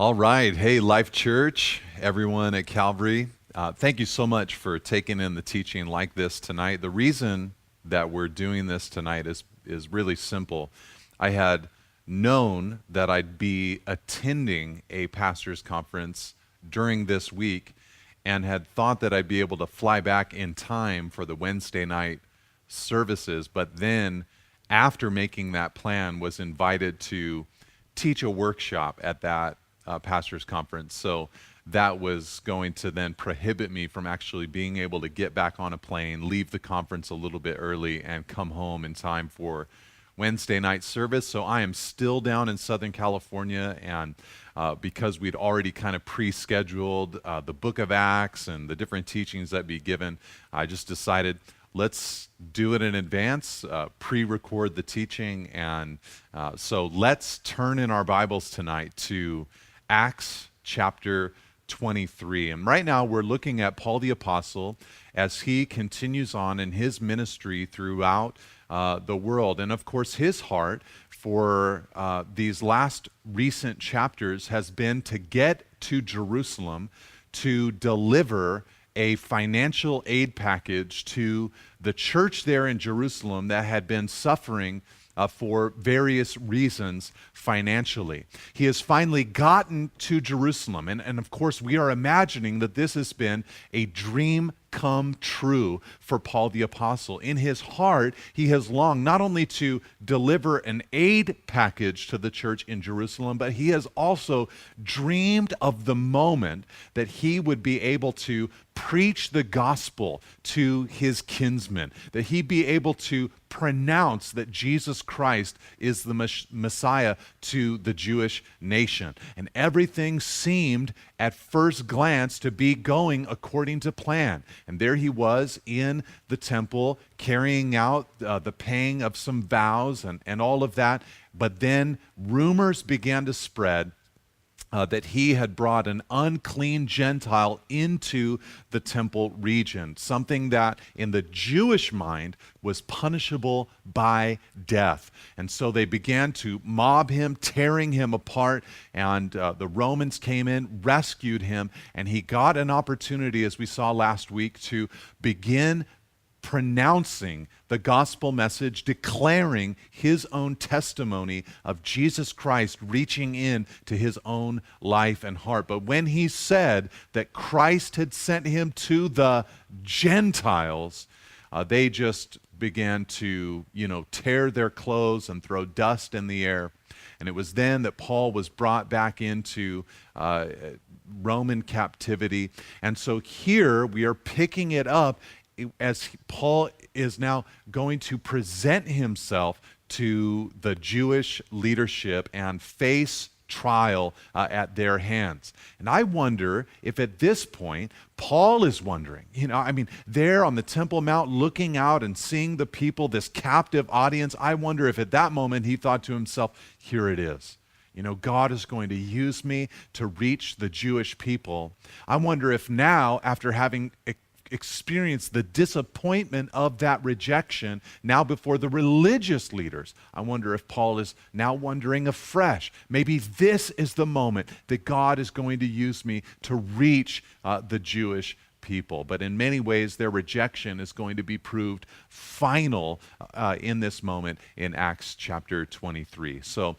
All right. Hey, Life Church, everyone at Calvary, thank you so much for taking in the teaching like this tonight. The reason that we're doing this tonight is really simple. I had known that I'd be attending a pastor's conference during this week and had thought that I'd be able to fly back in time for the Wednesday night services, but then after making that plan was invited to teach a workshop at that pastor's conference. So that was going to then prohibit me from actually being able to get back on a plane, leave the conference a little bit early, and come home in time for Wednesday night service. So I am still down in Southern California, and because we'd already kind of pre-scheduled the book of Acts and the different teachings that be given, I just decided let's do it in advance, pre-record the teaching, and so let's turn in our Bibles tonight to Acts chapter 23. And right now we're looking at Paul the Apostle as he continues on in his ministry throughout the world. And of course, his heart for these last recent chapters has been to get to Jerusalem to deliver a financial aid package to the church there in Jerusalem that had been suffering for various reasons financially. He has finally gotten to Jerusalem. And of course, we are imagining that this has been a dream come true for Paul the Apostle. In his heart, he has longed not only to deliver an aid package to the church in Jerusalem, but he has also dreamed of the moment that he would be able to preach the gospel to his kinsmen, that he be able to pronounce that Jesus Christ is the Messiah to the Jewish nation. And everything seemed at first glance to be going according to plan. And there he was in the temple carrying out the paying of some vows and all of that. But then rumors began to spread that he had brought an unclean Gentile into the temple region, something that in the Jewish mind was punishable by death. And so they began to mob him, tearing him apart, and the Romans came in, rescued him, and he got an opportunity, as we saw last week, to begin pronouncing the gospel message, declaring his own testimony of Jesus Christ reaching in to his own life and heart. But when he said that Christ had sent him to the Gentiles, they just began to, tear their clothes and throw dust in the air. And it was then that Paul was brought back into Roman captivity. And so here we are picking it up as Paul is now going to present himself to the Jewish leadership and face trial at their hands. And I wonder if at this point, Paul is wondering, there on the Temple Mount looking out and seeing the people, this captive audience, I wonder if at that moment he thought to himself, here it is. God is going to use me to reach the Jewish people. I wonder if now, after having experience the disappointment of that rejection now before the religious leaders, I wonder if Paul is now wondering afresh, maybe this is the moment that God is going to use me to reach the Jewish people. But in many ways, their rejection is going to be proved final in this moment in Acts chapter 23. So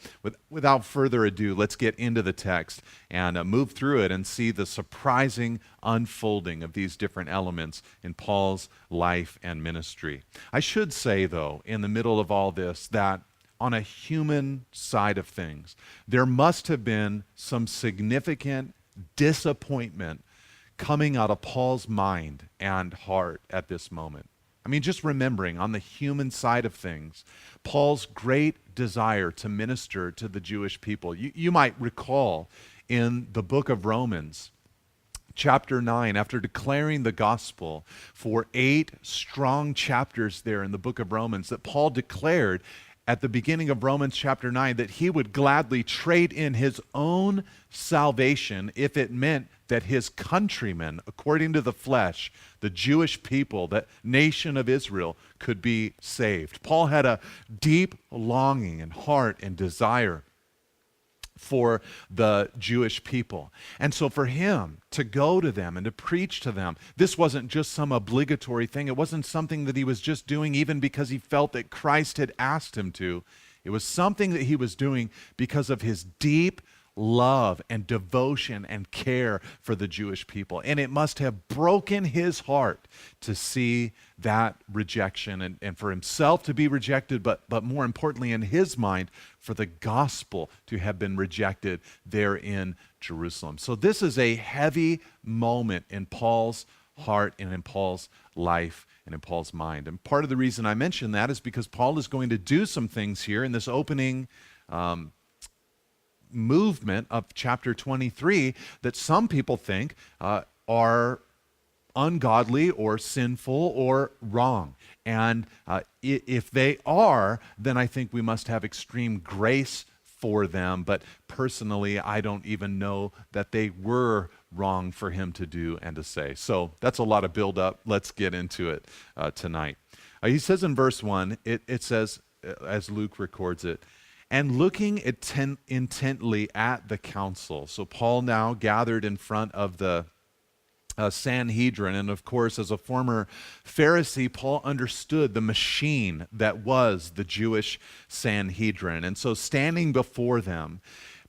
without further ado, let's get into the text and move through it and see the surprising unfolding of these different elements in Paul's life and ministry. I should say, though, in the middle of all this, that on a human side of things, there must have been some significant disappointment coming out of Paul's mind and heart at this moment. Just remembering on the human side of things, Paul's great desire to minister to the Jewish people. You might recall in the book of Romans, chapter 9, after declaring the gospel for 8 strong chapters there in the book of Romans, that Paul declared at the beginning of Romans chapter 9 that he would gladly trade in his own salvation if it meant that his countrymen, according to the flesh, the Jewish people, that nation of Israel, could be saved. Paul had a deep longing and heart and desire for the Jewish people. And so for him to go to them and to preach to them, this wasn't just some obligatory thing. It wasn't something that he was just doing even because he felt that Christ had asked him to. It was something that he was doing because of his deep love and devotion and care for the Jewish people. And it must have broken his heart to see that rejection and for himself to be rejected, but more importantly in his mind, for the gospel to have been rejected there in Jerusalem. So this is a heavy moment in Paul's heart and in Paul's life and in Paul's mind. And part of the reason I mention that is because Paul is going to do some things here in this opening movement of chapter 23 that some people think are ungodly or sinful or wrong. And if they are, then I think we must have extreme grace for them. But personally, I don't even know that they were wrong for him to do and to say. So that's a lot of build up. Let's get into it tonight. He says in verse 1, it says, as Luke records it, and looking intently at the council. So Paul now gathered in front of the Sanhedrin. And of course, as a former Pharisee, Paul understood the machine that was the Jewish Sanhedrin. And so standing before them,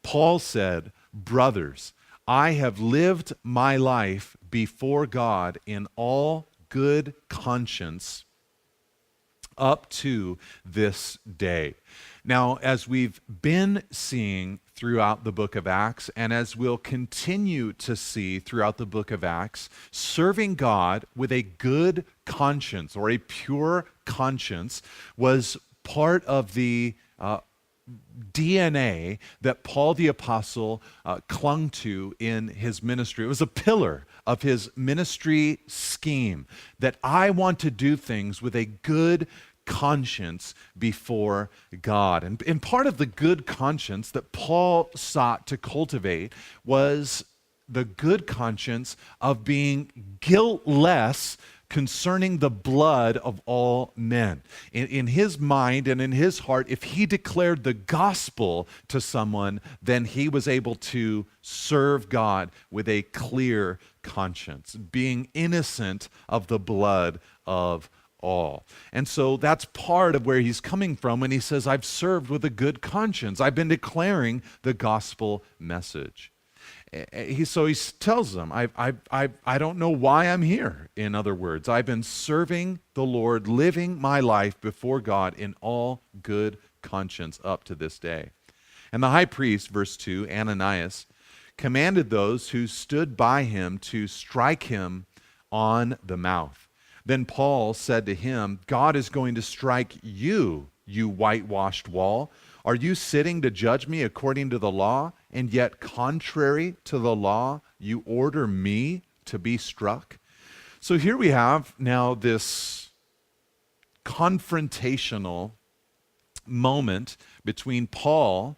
Paul said, "Brothers, I have lived my life before God in all good conscience up to this day." Now, as we've been seeing throughout the book of Acts, and as we'll continue to see throughout the book of Acts, serving God with a good conscience or a pure conscience was part of the DNA that Paul the Apostle clung to in his ministry. It was a pillar of his ministry scheme that I want to do things with a good conscience before God. And part of the good conscience that Paul sought to cultivate was the good conscience of being guiltless concerning the blood of all men. In his mind and in his heart, if he declared the gospel to someone, then he was able to serve God with a clear conscience, being innocent of the blood of all. And so that's part of where he's coming from when he says, I've served with a good conscience. I've been declaring the gospel message. So he tells them, I don't know why I'm here. In other words, I've been serving the Lord, living my life before God in all good conscience up to this day. And the high priest, verse 2, Ananias, commanded those who stood by him to strike him on the mouth. Then Paul said to him, God is going to strike you, you whitewashed wall. Are you sitting to judge me according to the law? And yet contrary to the law, you order me to be struck? So here we have now this confrontational moment between Paul,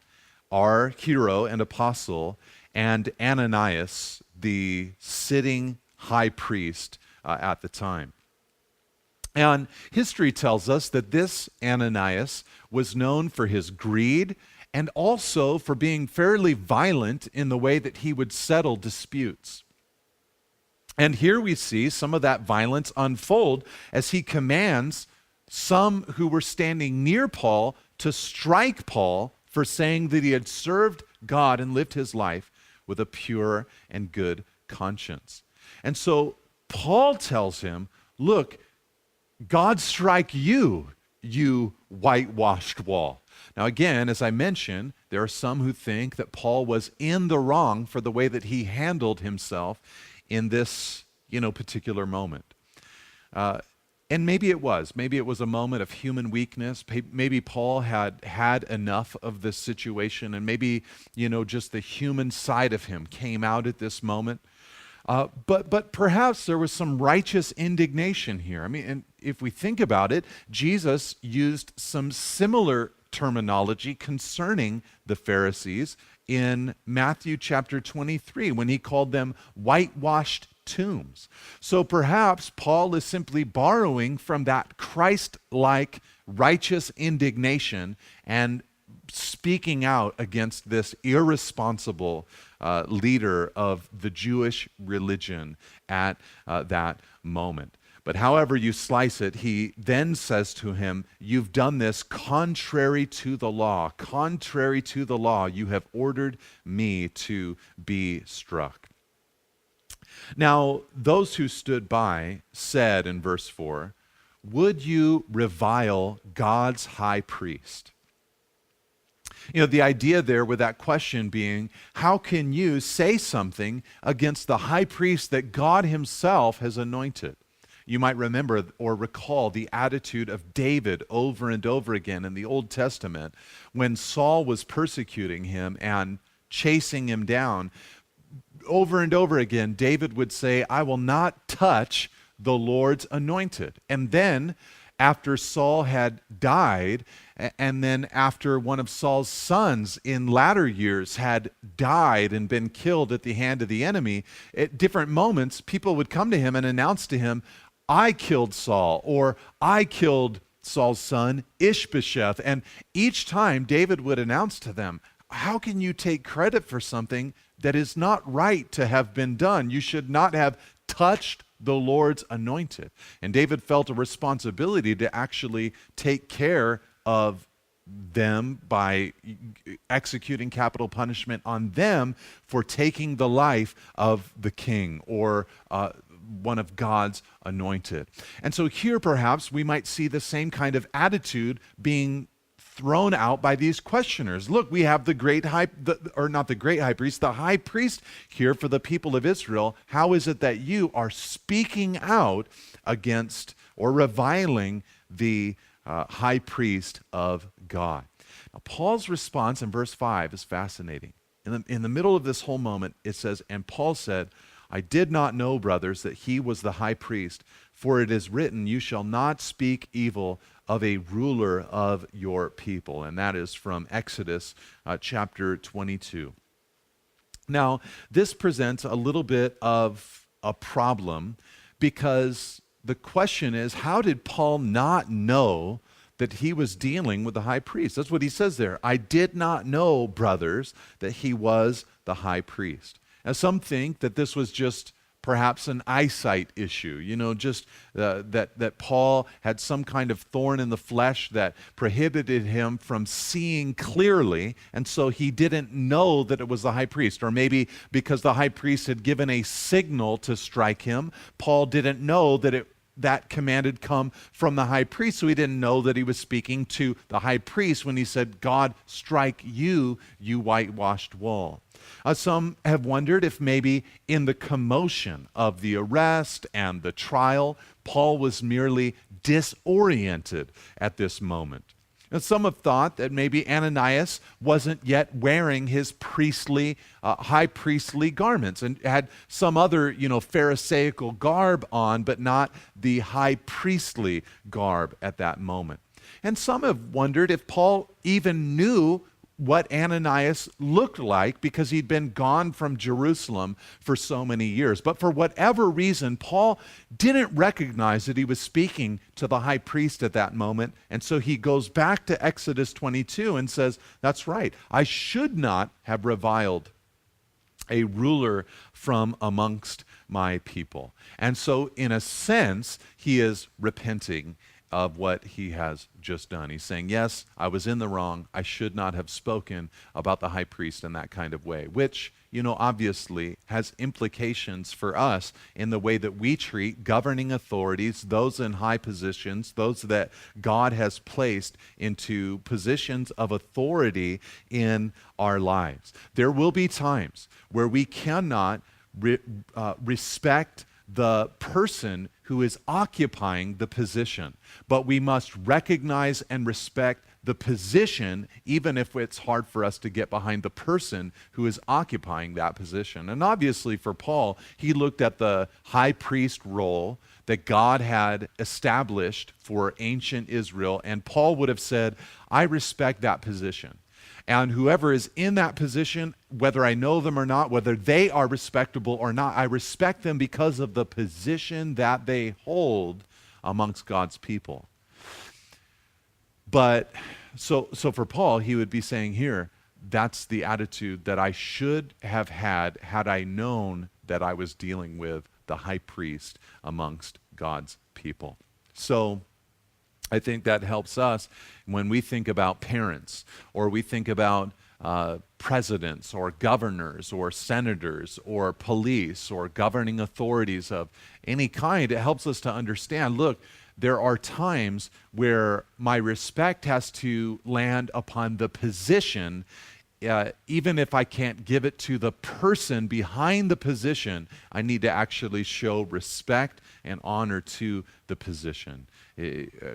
our hero and apostle, and Ananias, the sitting high priest at the time. And history tells us that this Ananias was known for his greed and also for being fairly violent in the way that he would settle disputes. And here we see some of that violence unfold as he commands some who were standing near Paul to strike Paul for saying that he had served God and lived his life with a pure and good conscience. And so Paul tells him, look, God strike you, you whitewashed wall. Now again, as I mentioned, there are some who think that Paul was in the wrong for the way that he handled himself in this, particular moment. And maybe it was. Maybe it was a moment of human weakness. Maybe Paul had enough of this situation, and maybe, just the human side of him came out at this moment. But perhaps there was some righteous indignation here. I mean, and if we think about it, Jesus used some similar terminology concerning the Pharisees in Matthew chapter 23 when he called them whitewashed tombs. So perhaps Paul is simply borrowing from that Christ-like righteous indignation and speaking out against this irresponsible leader of the Jewish religion at that moment. But however you slice it, he then says to him, "You've done this contrary to the law. Contrary to the law, you have ordered me to be struck." Now, those who stood by said in verse 4, "Would you revile God's high priest?" The idea there with that question being, how can you say something against the high priest that God himself has anointed? You might remember or recall the attitude of David over and over again in the Old Testament when Saul was persecuting him and chasing him down. Over and over again, David would say, "I will not touch the Lord's anointed." And then after Saul had died, and then after one of Saul's sons in latter years had died and been killed at the hand of the enemy, at different moments, people would come to him and announce to him, "I killed Saul," or "I killed Saul's son, Ishbosheth." And each time David would announce to them, how can you take credit for something that is not right to have been done? You should not have touched the Lord's anointed. And David felt a responsibility to actually take care of them by executing capital punishment on them for taking the life of the king or one of God's anointed. And so here perhaps we might see the same kind of attitude being thrown out by these questioners. Look, we have the high priest here for the people of Israel. How is it that you are speaking out against or reviling the high priest of God? Now, Paul's response in verse 5 is fascinating. In the middle of this whole moment, it says, "And Paul said, I did not know, brothers, that he was the high priest, for it is written, you shall not speak evil of a ruler of your people." And that is from Exodus chapter 22. Now, this presents a little bit of a problem because the question is, how did Paul not know that he was dealing with the high priest? That's what he says there. "I did not know, brothers, that he was the high priest." Now, some think that this was just perhaps an eyesight issue, just that Paul had some kind of thorn in the flesh that prohibited him from seeing clearly, and so he didn't know that it was the high priest. Or maybe because the high priest had given a signal to strike him, Paul didn't know that command had come from the high priest, so he didn't know that he was speaking to the high priest when he said, "God strike you, you whitewashed wall." Some have wondered if maybe in the commotion of the arrest and the trial, Paul was merely disoriented at this moment. And some have thought that maybe Ananias wasn't yet wearing his high priestly garments and had some other, Pharisaical garb on, but not the high priestly garb at that moment. And some have wondered if Paul even knew what Ananias looked like because he'd been gone from Jerusalem for so many years. But for whatever reason, Paul didn't recognize that he was speaking to the high priest at that moment. And so he goes back to Exodus 22 and says, "That's right, I should not have reviled a ruler from amongst my people." And so in a sense, he is repenting of what he has just done. He's saying, yes, I was in the wrong. I should not have spoken about the high priest in that kind of way, which, obviously has implications for us in the way that we treat governing authorities, those in high positions, those that God has placed into positions of authority in our lives. There will be times where we cannot respect the person who is occupying the position, but we must recognize and respect the position, even if it's hard for us to get behind the person who is occupying that position. And obviously for Paul, he looked at the high priest role that God had established for ancient Israel, and Paul would have said, I respect that position. And whoever is in that position, whether I know them or not, whether they are respectable or not, I respect them because of the position that they hold amongst God's people. But So for Paul, he would be saying here, that's the attitude that I should have had I known that I was dealing with the high priest amongst God's people. So I think that helps us when we think about parents, or we think about presidents or governors or senators or police or governing authorities of any kind. It helps us to understand, look, there are times where my respect has to land upon the position. Even if I can't give it to the person behind the position, I need to actually show respect and honor to the position.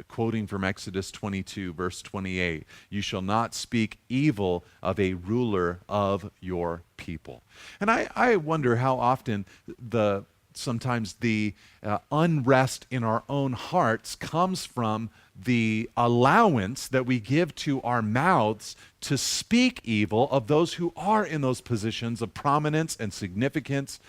Quoting from Exodus 22, verse 28, "You shall not speak evil of a ruler of your people." And I wonder how often sometimes the unrest in our own hearts comes from the allowance that we give to our mouths to speak evil of those who are in those positions of prominence and significance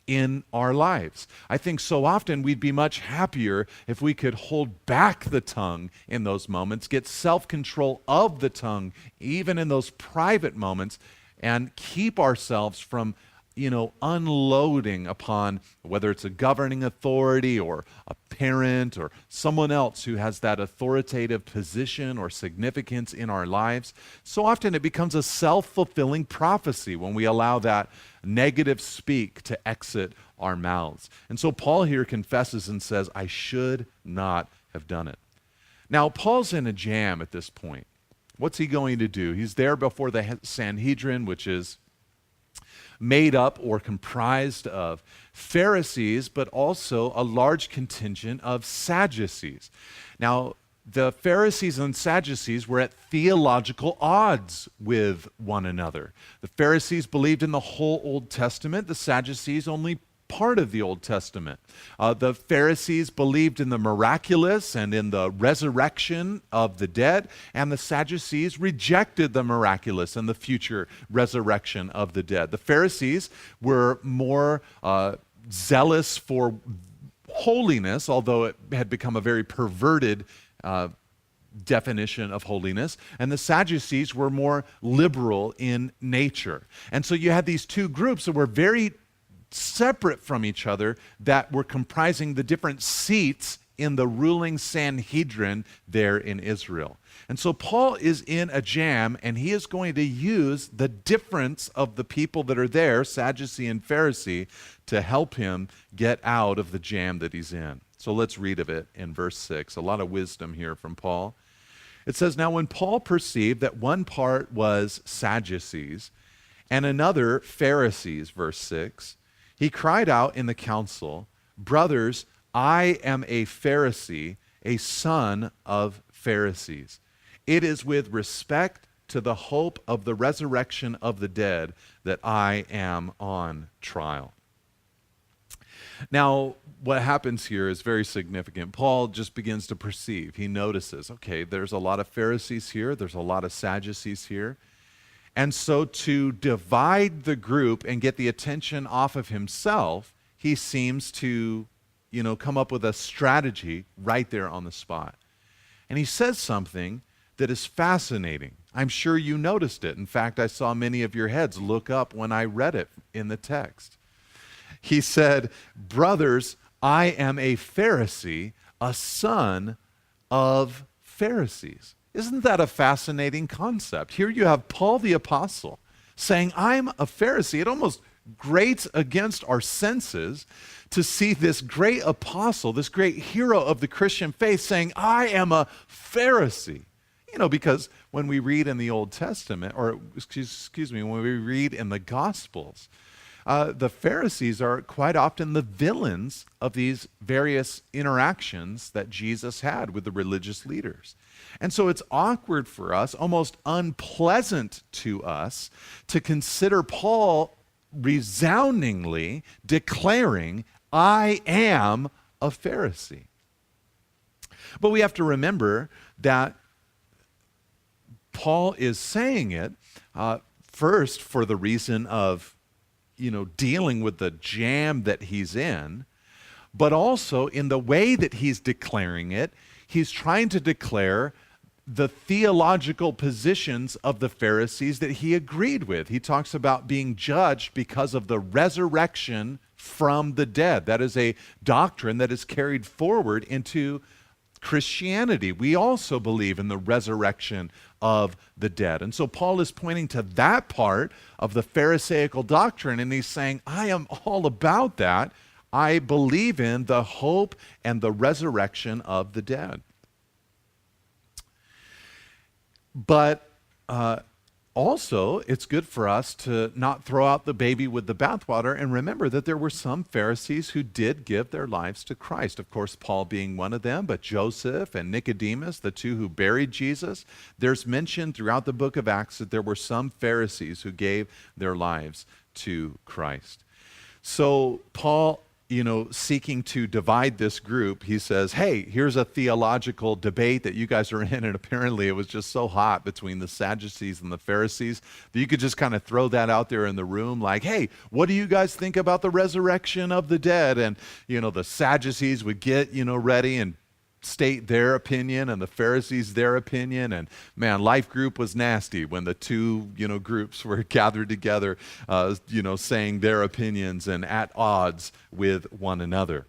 in our lives. I think so often we'd be much happier if we could hold back the tongue in those moments, get self-control of the tongue even in those private moments, and keep ourselves from unloading upon whether it's a governing authority or a parent or someone else who has that authoritative position or significance in our lives. So often it becomes a self-fulfilling prophecy when we allow that negative speak to exit our mouths. And so Paul here confesses and says, I should not have done it. Now, Paul's in a jam at this point. What's he going to do? He's there before the Sanhedrin, which is made up or comprised of Pharisees, but also a large contingent of Sadducees. Now, the Pharisees and Sadducees were at theological odds with one another. The Pharisees believed in the whole Old Testament, the Sadducees only part of the Old Testament. The Pharisees believed in the miraculous and in the resurrection of the dead, and the Sadducees rejected the miraculous and the future resurrection of the dead. The Pharisees were more zealous for holiness, although it had become a very perverted definition of holiness, and the Sadducees were more liberal in nature. And so you had these two groups that were very separate from each other, that were comprising the different seats in the ruling Sanhedrin there in Israel. And so Paul is in a jam, and he is going to use the difference of the people that are there, Sadducee and Pharisee, to help him get out of the jam that he's in. So let's read of it in verse 6. A lot of wisdom here from Paul. It says, "Now when Paul perceived that one part was Sadducees and another Pharisees," verse 6, "he cried out in the council, 'Brothers, I am a Pharisee, a son of Pharisees. It is with respect to the hope of the resurrection of the dead that I am on trial.'" Now, what happens here is very significant. Paul just begins to perceive. He notices, okay, there's a lot of Pharisees here, there's a lot of Sadducees here. And so to divide the group and get the attention off of himself, he seems to, come up with a strategy right there on the spot. And he says something that is fascinating. I'm sure you noticed it. In fact, I saw many of your heads look up when I read it in the text. He said, "Brothers, I am a Pharisee, a son of Pharisees." Isn't that a fascinating concept? Here you have Paul the Apostle saying, I'm a Pharisee. It almost grates against our senses to see this great apostle, this great hero of the Christian faith saying, I am a Pharisee. Because when we read in the Old Testament, or excuse me, when we read in the Gospels, the Pharisees are quite often the villains of these various interactions that Jesus had with the religious leaders. And so it's awkward for us, almost unpleasant to us, to consider Paul resoundingly declaring, I am a Pharisee. But we have to remember that Paul is saying it first for the reason of dealing with the jam that he's in, but also in the way that he's declaring it, he's trying to declare the theological positions of the Pharisees that he agreed with. He talks about being judged because of the resurrection from the dead. That is a doctrine that is carried forward into Christianity. We also believe in the resurrection of the dead. And so Paul is pointing to that part of the Pharisaical doctrine, and he's saying, I am all about that. I believe in the hope and the resurrection of the dead. But also, it's good for us to not throw out the baby with the bathwater and remember that there were some Pharisees who did give their lives to Christ. Of course, Paul being one of them, but Joseph and Nicodemus, the two who buried Jesus. There's mention throughout the book of Acts that there were some Pharisees who gave their lives to Christ. So Paul, seeking to divide this group, he says, hey, here's a theological debate that you guys are in, and apparently it was just so hot between the Sadducees and the Pharisees that you could just kind of throw that out there in the room like, hey, what do you guys think about the resurrection of the dead? And, the Sadducees would get, ready and state their opinion, and the Pharisees their opinion, and man, life group was nasty when the two groups were gathered together saying their opinions and at odds with one another.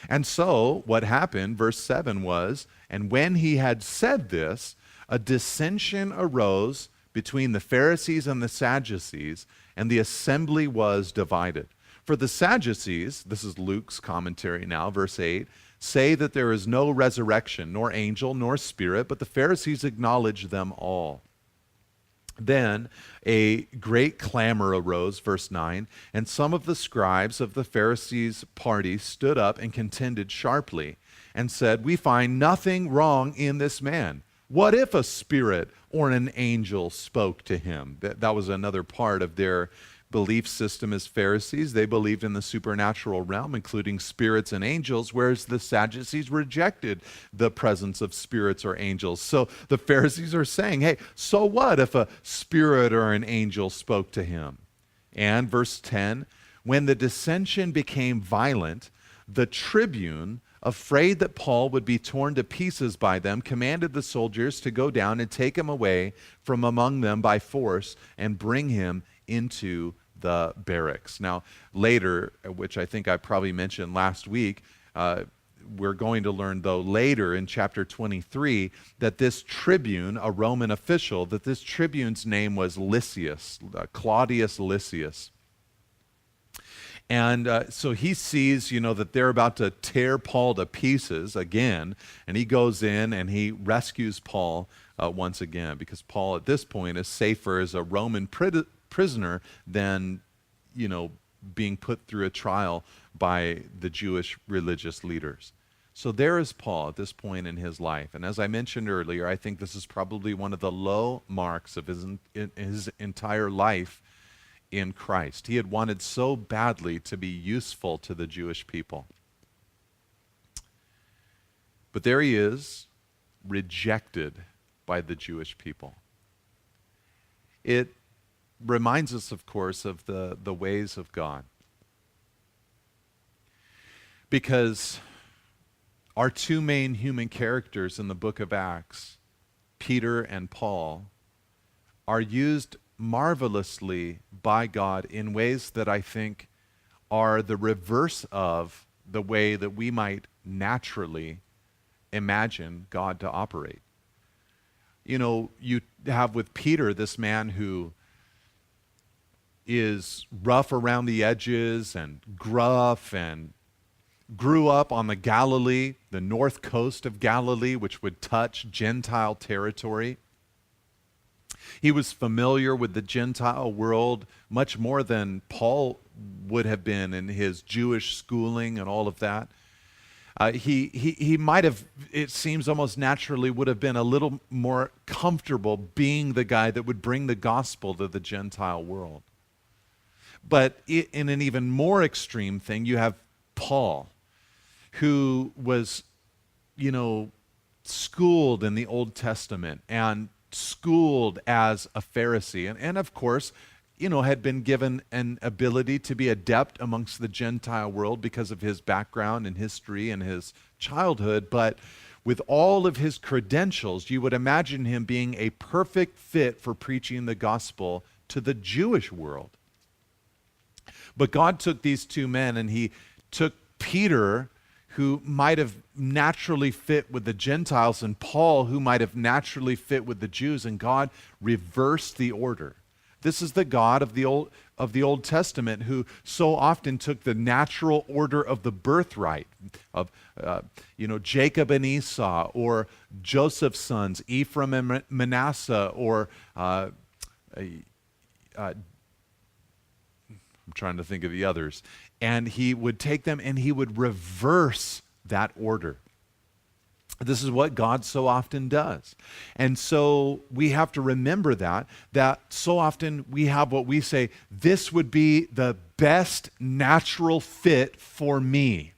And so what happened, verse 7 was, and when he had said this, a dissension arose between the Pharisees and the Sadducees, and the assembly was divided. For the Sadducees, this is Luke's commentary now, verse 8, say that there is no resurrection, nor angel, nor spirit, but the Pharisees acknowledge them all. Then a great clamor arose, verse 9, and some of the scribes of the Pharisees' party stood up and contended sharply and said, we find nothing wrong in this man. What if a spirit or an angel spoke to him? That was another part of their belief system as Pharisees. They believed in the supernatural realm, including spirits and angels, whereas the Sadducees rejected the presence of spirits or angels. So the Pharisees are saying, hey, so what if a spirit or an angel spoke to him? And verse 10, when the dissension became violent, the tribune, afraid that Paul would be torn to pieces by them, commanded the soldiers to go down and take him away from among them by force and bring him into the barracks. Now, later, which I think I probably mentioned last week, we're going to learn, though, later in chapter 23, that this tribune, a Roman official, that this tribune's name was Lysias, Claudius Lysias. And so he sees, that they're about to tear Paul to pieces again, and he goes in and he rescues Paul once again, because Paul at this point is safer as a Roman prisoner than, being put through a trial by the Jewish religious leaders. So there is Paul at this point in his life. And as I mentioned earlier, I think this is probably one of the low marks of his entire life in Christ. He had wanted so badly to be useful to the Jewish people. But there he is, rejected by the Jewish people. It reminds us, of course, of the ways of God. Because our two main human characters in the book of Acts, Peter and Paul, are used marvelously by God in ways that I think are the reverse of the way that we might naturally imagine God to operate. You have with Peter this man who is rough around the edges and gruff and grew up on the Galilee, the north coast of Galilee, which would touch Gentile territory. He was familiar with the Gentile world much more than Paul would have been in his Jewish schooling and all of that. He might have, it seems almost naturally, would have been a little more comfortable being the guy that would bring the gospel to the Gentile world. But in an even more extreme thing, you have Paul, who was, schooled in the Old Testament and schooled as a Pharisee. And of course, had been given an ability to be adept amongst the Gentile world because of his background and history and his childhood. But with all of his credentials, you would imagine him being a perfect fit for preaching the gospel to the Jewish world. But God took these two men, and he took Peter, who might have naturally fit with the Gentiles, and Paul, who might have naturally fit with the Jews, and God reversed the order. This is the God of the Old Testament who so often took the natural order of the birthright of Jacob and Esau, or Joseph's sons, Ephraim and Manasseh, or I'm trying to think of the others. And he would take them and he would reverse that order. This is what God so often does. And so we have to remember that so often we have what we say, this would be the best natural fit for me.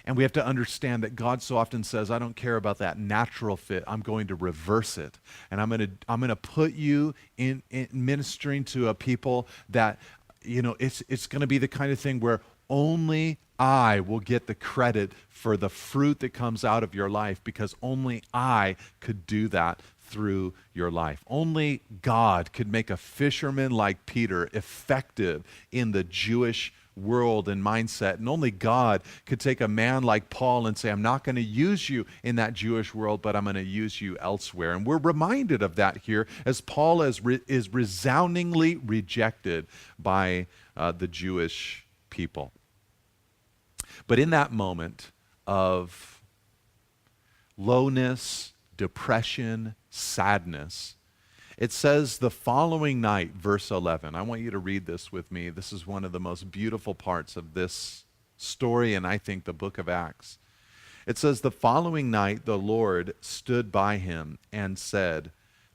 And we have to understand that God so often says, I don't care about that natural fit. I'm going to reverse it. And I'm going to put you in ministering to a people that, it's going to be the kind of thing where only I will get the credit for the fruit that comes out of your life, because only I could do that through your life. Only God could make a fisherman like Peter effective in the Jewish world and mindset. And only God could take a man like Paul and say, I'm not going to use you in that Jewish world, but I'm going to use you elsewhere. And we're reminded of that here as Paul is resoundingly rejected by the Jewish people. But in that moment of lowness, depression, sadness, it says the following night, verse 11. I want you to read this with me. This is one of the most beautiful parts of this story, and I think the book of Acts. It says, the following night the Lord stood by him and said,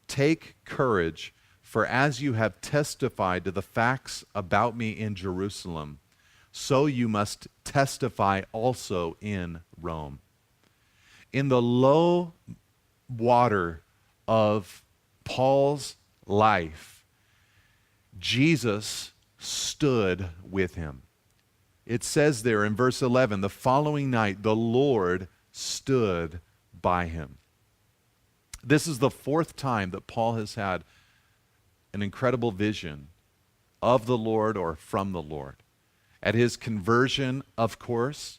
take courage, for as you have testified to the facts about me in Jerusalem, so you must testify also in Rome. In the low water of Paul's life, Jesus stood with him. It says there in verse 11, the following night the Lord stood by him. This is the fourth time that Paul has had an incredible vision of the Lord or from the Lord. At his conversion, of course,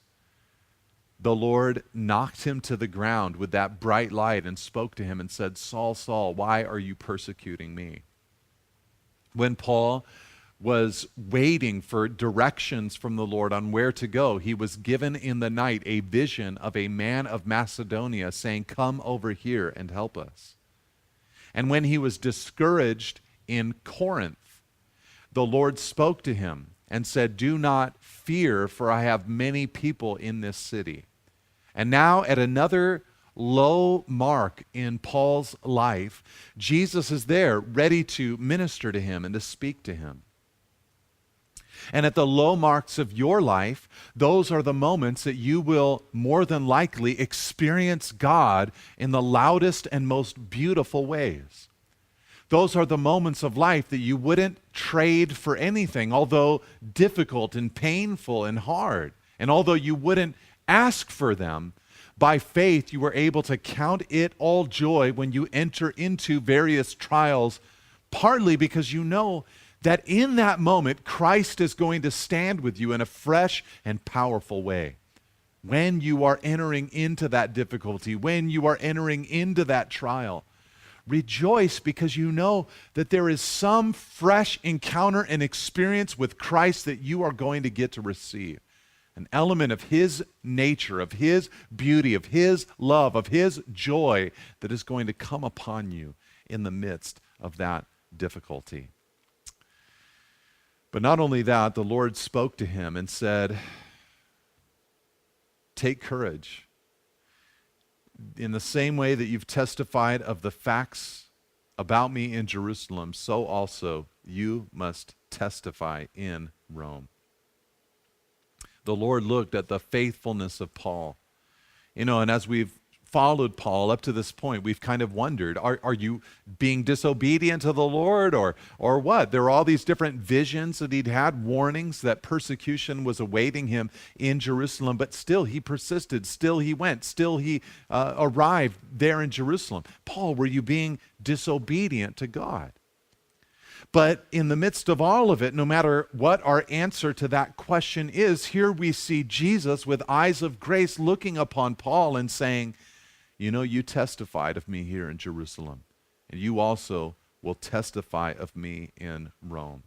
the Lord knocked him to the ground with that bright light and spoke to him and said, Saul, Saul, why are you persecuting me? When Paul was waiting for directions from the Lord on where to go, he was given in the night a vision of a man of Macedonia saying, come over here and help us. And when he was discouraged in Corinth, the Lord spoke to him and said, do not fear, for I have many people in this city. And now at another low mark in Paul's life, Jesus is there ready to minister to him and to speak to him. And at the low marks of your life, those are the moments that you will more than likely experience God in the loudest and most beautiful ways. Those are the moments of life that you wouldn't trade for anything, although difficult and painful and hard. And although you wouldn't ask for them, by faith you were able to count it all joy when you enter into various trials, partly because you know that in that moment Christ is going to stand with you in a fresh and powerful way. When you are entering into that difficulty, when you are entering into that trial, rejoice because you know that there is some fresh encounter and experience with Christ that you are going to get to receive. An element of his nature, of his beauty, of his love, of his joy that is going to come upon you in the midst of that difficulty. But not only that, the Lord spoke to him and said, take courage. In the same way that you've testified of the facts about me in Jerusalem, so also you must testify in Rome. The Lord looked at the faithfulness of Paul. And as we've followed Paul up to this point, we've kind of wondered, are you being disobedient to the Lord or what? There were all these different visions that he'd had, warnings that persecution was awaiting him in Jerusalem, but still he persisted, still he went, still he arrived there in Jerusalem. Paul, were you being disobedient to God? But in the midst of all of it, no matter what our answer to that question is, here we see Jesus with eyes of grace looking upon Paul and saying, you know, you testified of me here in Jerusalem, and you also will testify of me in Rome.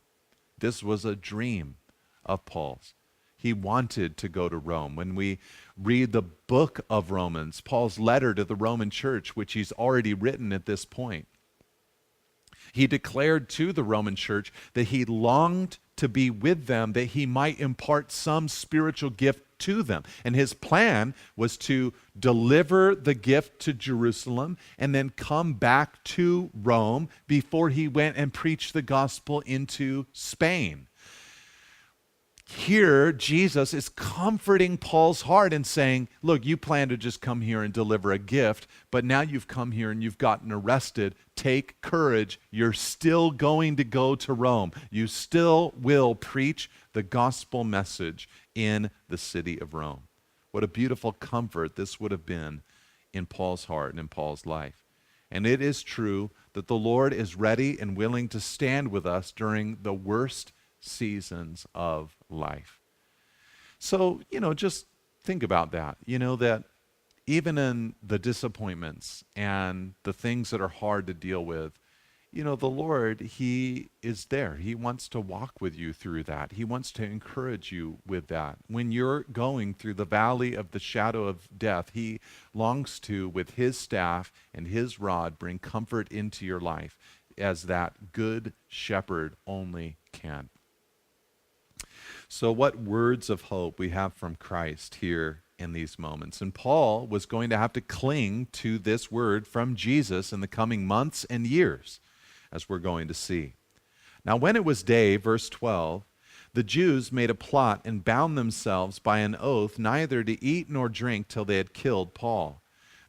This was a dream of Paul's. He wanted to go to Rome. When we read the book of Romans, Paul's letter to the Roman church, which he's already written at this point, he declared to the Roman church that he longed to be with them, that he might impart some spiritual gift to them. And his plan was to deliver the gift to Jerusalem and then come back to Rome before he went and preached the gospel into Spain. Here, Jesus is comforting Paul's heart and saying, look, you plan to just come here and deliver a gift, but now you've come here and you've gotten arrested. Take courage. You're still going to go to Rome. You still will preach the gospel message in the city of Rome. What a beautiful comfort this would have been in Paul's heart and in Paul's life. And it is true that the Lord is ready and willing to stand with us during the worst seasons of life. So, just think about that. That even in the disappointments and the things that are hard to deal with, the Lord, He is there. He wants to walk with you through that. He wants to encourage you with that. When you're going through the valley of the shadow of death, He longs to, with His staff and His rod, bring comfort into your life as that good shepherd only can. So what words of hope we have from Christ here in these moments. And Paul was going to have to cling to this word from Jesus in the coming months and years, as we're going to see. Now when it was day, verse 12, the Jews made a plot and bound themselves by an oath neither to eat nor drink till they had killed Paul.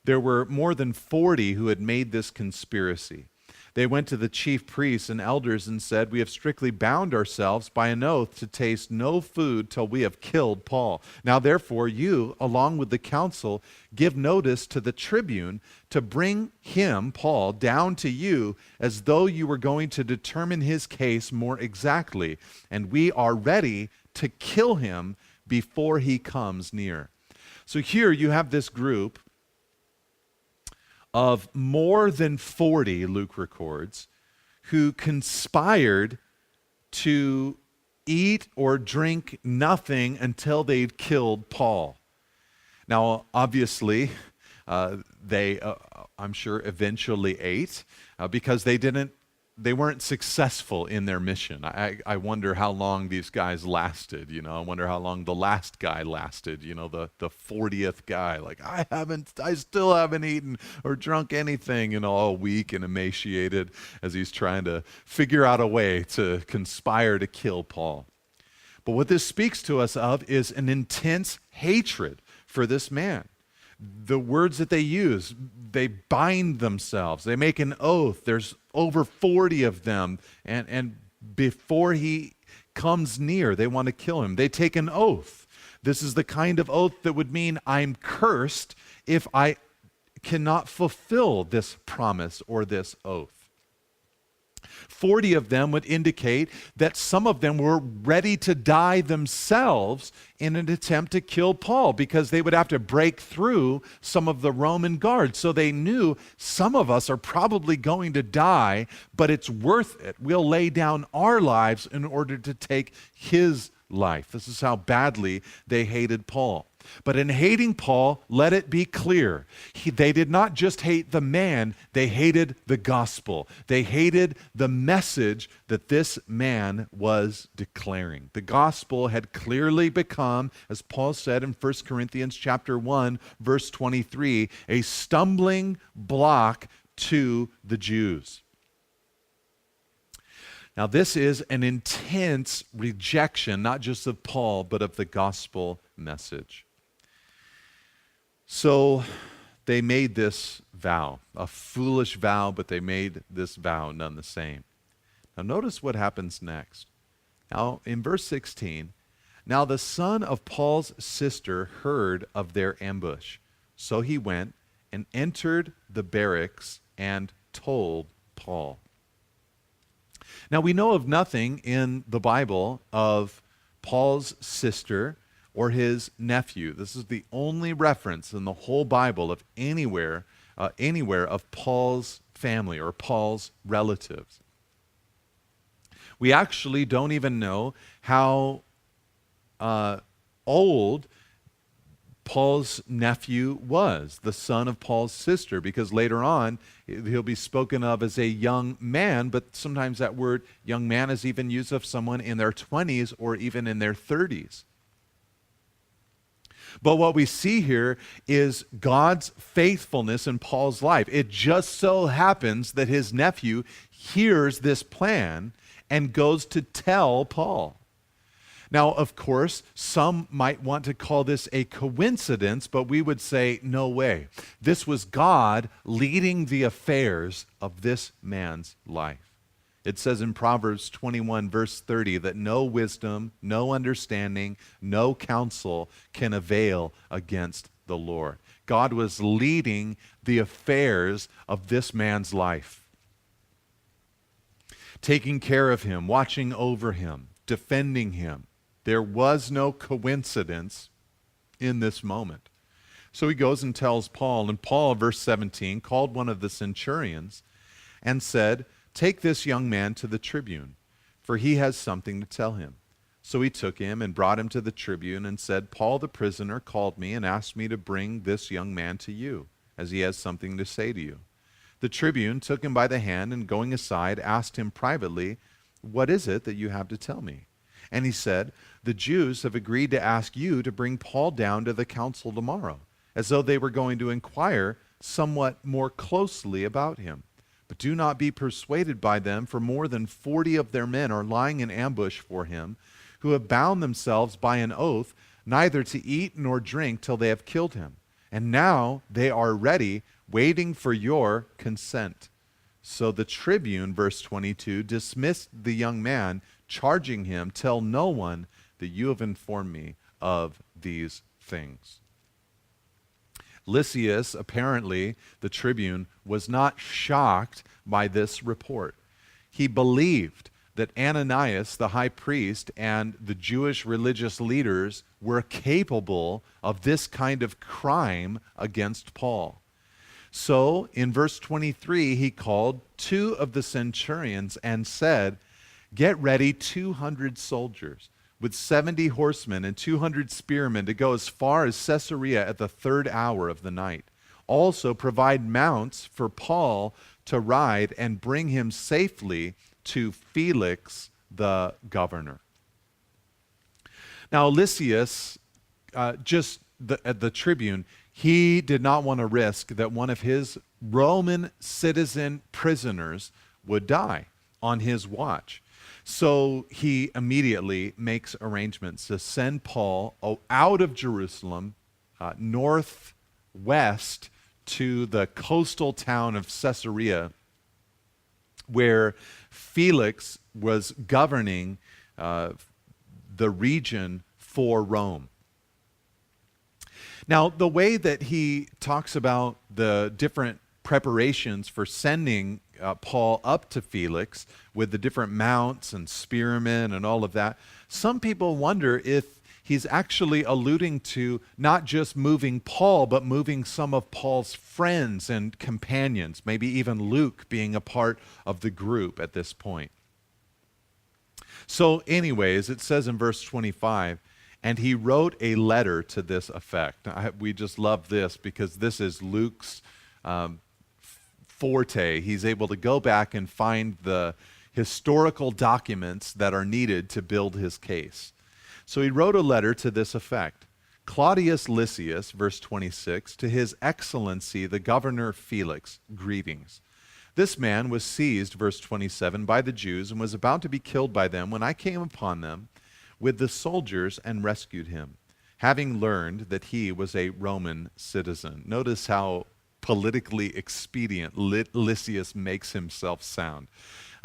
There were more than 40 who had made this conspiracy. They went to the chief priests and elders and said, we have strictly bound ourselves by an oath to taste no food till we have killed Paul. Now therefore you, along with the council, give notice to the tribune to bring him, Paul, down to you as though you were going to determine his case more exactly. And we are ready to kill him before he comes near. So here you have this group of more than 40, Luke records, who conspired to eat or drink nothing until they'd killed Paul. Now, obviously, they, I'm sure, eventually ate because they weren't successful in their mission. I wonder how long these guys lasted, I wonder how long the last guy lasted, the 40th guy. Like, I still haven't eaten or drunk anything, all weak and emaciated as he's trying to figure out a way to conspire to kill Paul. But what this speaks to us of is an intense hatred for this man. The words that they use, they bind themselves. They make an oath. There's over 40 of them. And before he comes near, they want to kill him. They take an oath. This is the kind of oath that would mean I'm cursed if I cannot fulfill this promise or this oath. 40 of them would indicate that some of them were ready to die themselves in an attempt to kill Paul because they would have to break through some of the Roman guards. So they knew some of us are probably going to die, but it's worth it. We'll lay down our lives in order to take his life. This is how badly they hated Paul. But in hating Paul, let it be clear, they did not just hate the man, they hated the gospel. They hated the message that this man was declaring. The gospel had clearly become, as Paul said in 1 Corinthians chapter 1, verse 23, a stumbling block to the Jews. Now this is an intense rejection, not just of Paul, but of the gospel message. So they made this vow, a foolish vow, but they made this vow none the same. Now notice what happens next. Now in verse 16, now the son of Paul's sister heard of their ambush. So he went and entered the barracks and told Paul. Now we know of nothing in the Bible of Paul's sister or his nephew. This is the only reference in the whole Bible of anywhere of Paul's family or Paul's relatives. We actually don't even know how old Paul's nephew was, the son of Paul's sister, because later on he'll be spoken of as a young man, but sometimes that word young man is even used of someone in their 20s or even in their 30s. But what we see here is God's faithfulness in Paul's life. It just so happens that his nephew hears this plan and goes to tell Paul. Now, of course, some might want to call this a coincidence, but we would say, no way. This was God leading the affairs of this man's life. It says in Proverbs 21, verse 30, that no wisdom, no understanding, no counsel can avail against the Lord. God was leading the affairs of this man's life, taking care of him, watching over him, defending him. There was no coincidence in this moment. So he goes and tells Paul, and Paul, verse 17, called one of the centurions and said, "Take this young man to the tribune, for he has something to tell him." So he took him and brought him to the tribune and said, "Paul the prisoner called me and asked me to bring this young man to you, as he has something to say to you." The tribune took him by the hand and going aside asked him privately, "What is it that you have to tell me?" And he said, "The Jews have agreed to ask you to bring Paul down to the council tomorrow, as though they were going to inquire somewhat more closely about him. But do not be persuaded by them, for more than 40 of their men are lying in ambush for him, who have bound themselves by an oath neither to eat nor drink till they have killed him. And now they are ready, waiting for your consent." So the tribune, verse 22, dismissed the young man, charging him, "Tell no one that you have informed me of these things." Lysias, apparently, the tribune, was not shocked by this report. He believed that Ananias, the high priest, and the Jewish religious leaders were capable of this kind of crime against Paul. So, in verse 23, he called 2 of the centurions and said, "Get ready 200 soldiers with 70 horsemen and 200 spearmen to go as far as Caesarea at the 3rd hour of the night. Also provide mounts for Paul to ride and bring him safely to Felix the governor." Now Lysias, the tribune, he did not want to risk that one of his Roman citizen prisoners would die on his watch. So he immediately makes arrangements to send Paul out of Jerusalem, northwest to the coastal town of Caesarea, where Felix was governing the region for Rome. Now, the way that he talks about the different preparations for sending Paul up to Felix with the different mounts and spearmen and all of that, some people wonder if he's actually alluding to not just moving Paul, but moving some of Paul's friends and companions, maybe even Luke being a part of the group at this point. So anyways, it says in verse 25, "And he wrote a letter to this effect." We just love this because this is Luke's forte. He's able to go back and find the historical documents that are needed to build his case. So he wrote a letter to this effect. "Claudius Lysias," verse 26, "to his excellency the governor Felix, greetings. This man was seized," verse 27, "by the Jews and was about to be killed by them when I came upon them with the soldiers and rescued him, having learned that he was a Roman citizen." Notice how politically expedient Lysias makes himself sound.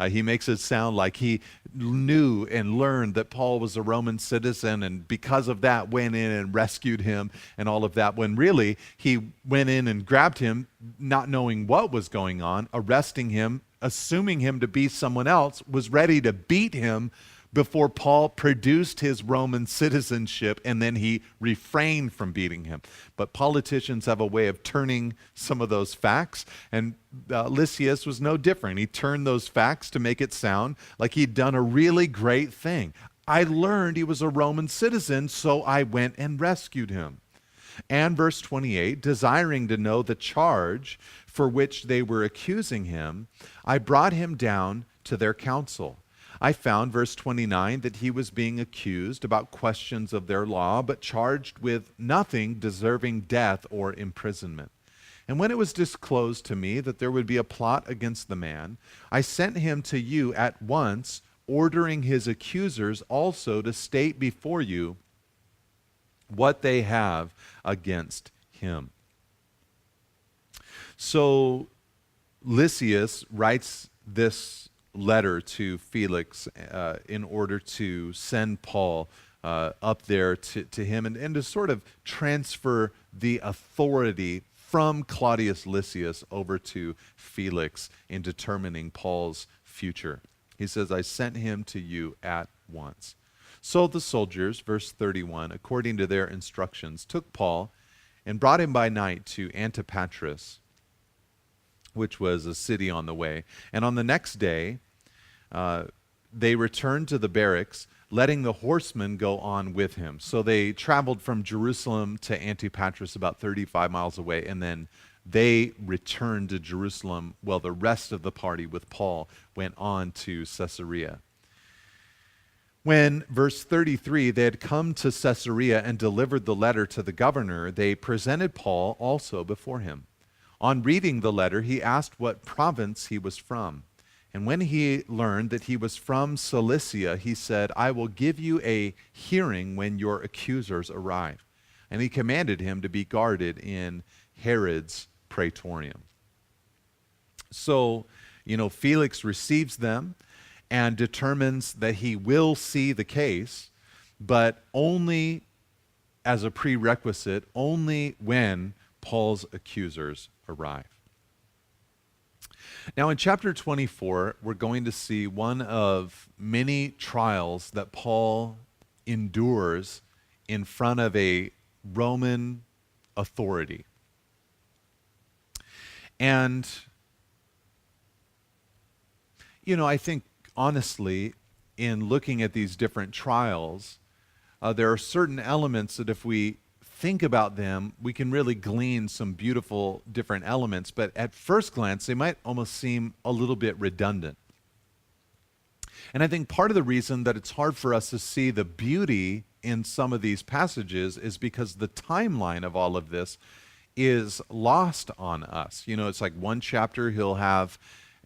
He makes it sound like he knew and learned that Paul was a Roman citizen, and because of that went in and rescued him and all of that, when really he went in and grabbed him, not knowing what was going on, arresting him, assuming him to be someone else, was ready to beat him before Paul produced his Roman citizenship, and then he refrained from beating him. But politicians have a way of turning some of those facts, and Lysias was no different. He turned those facts to make it sound like he'd done a really great thing. I learned he was a Roman citizen, so I went and rescued him. And verse 28, desiring to know the charge for which they were accusing him, I brought him down to their council. I found, verse 29, that he was being accused about questions of their law, but charged with nothing deserving death or imprisonment. And when it was disclosed to me that there would be a plot against the man, I sent him to you at once, ordering his accusers also to state before you what they have against him. So Lysias writes this letter to Felix in order to send Paul up there to him and to sort of transfer the authority from Claudius Lysias over to Felix in determining Paul's future. He says, I sent him to you at once. So the soldiers, verse 31, according to their instructions, took Paul and brought him by night to Antipatris, which was a city on the way. And on the next day, they returned to the barracks, letting the horsemen go on with him. So they traveled from Jerusalem to Antipatris, about 35 miles away, and then they returned to Jerusalem. Well, the rest of the party with Paul went on to Caesarea. When, verse 33, they had come to Caesarea and delivered the letter to the governor, they presented Paul also before him. On reading the letter, he asked what province he was from. And when he learned that he was from Cilicia, he said, I will give you a hearing when your accusers arrive. And he commanded him to be guarded in Herod's praetorium. So, Felix receives them and determines that he will see the case, but only as a prerequisite, only when Paul's accusers arrive. Now in chapter 24, we're going to see one of many trials that Paul endures in front of a Roman authority. And, I think honestly, in looking at these different trials, there are certain elements that if we think about them, we can really glean some beautiful different elements, but at first glance, they might almost seem a little bit redundant. And I think part of the reason that it's hard for us to see the beauty in some of these passages is because the timeline of all of this is lost on us. It's like one chapter he'll have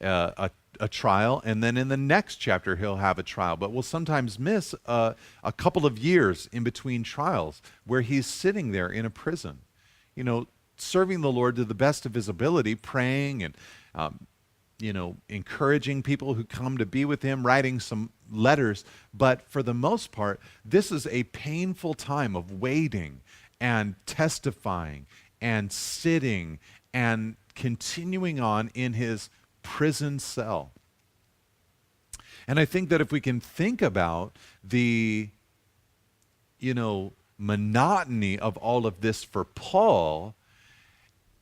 a trial, and then in the next chapter he'll have a trial, but we'll sometimes miss a couple of years in between trials where he's sitting there in a prison, serving the Lord to the best of his ability, praying and encouraging people who come to be with him, writing some letters. But for the most part, this is a painful time of waiting and testifying and sitting and continuing on in his prison cell. And I think that if we can think about the, monotony of all of this for Paul,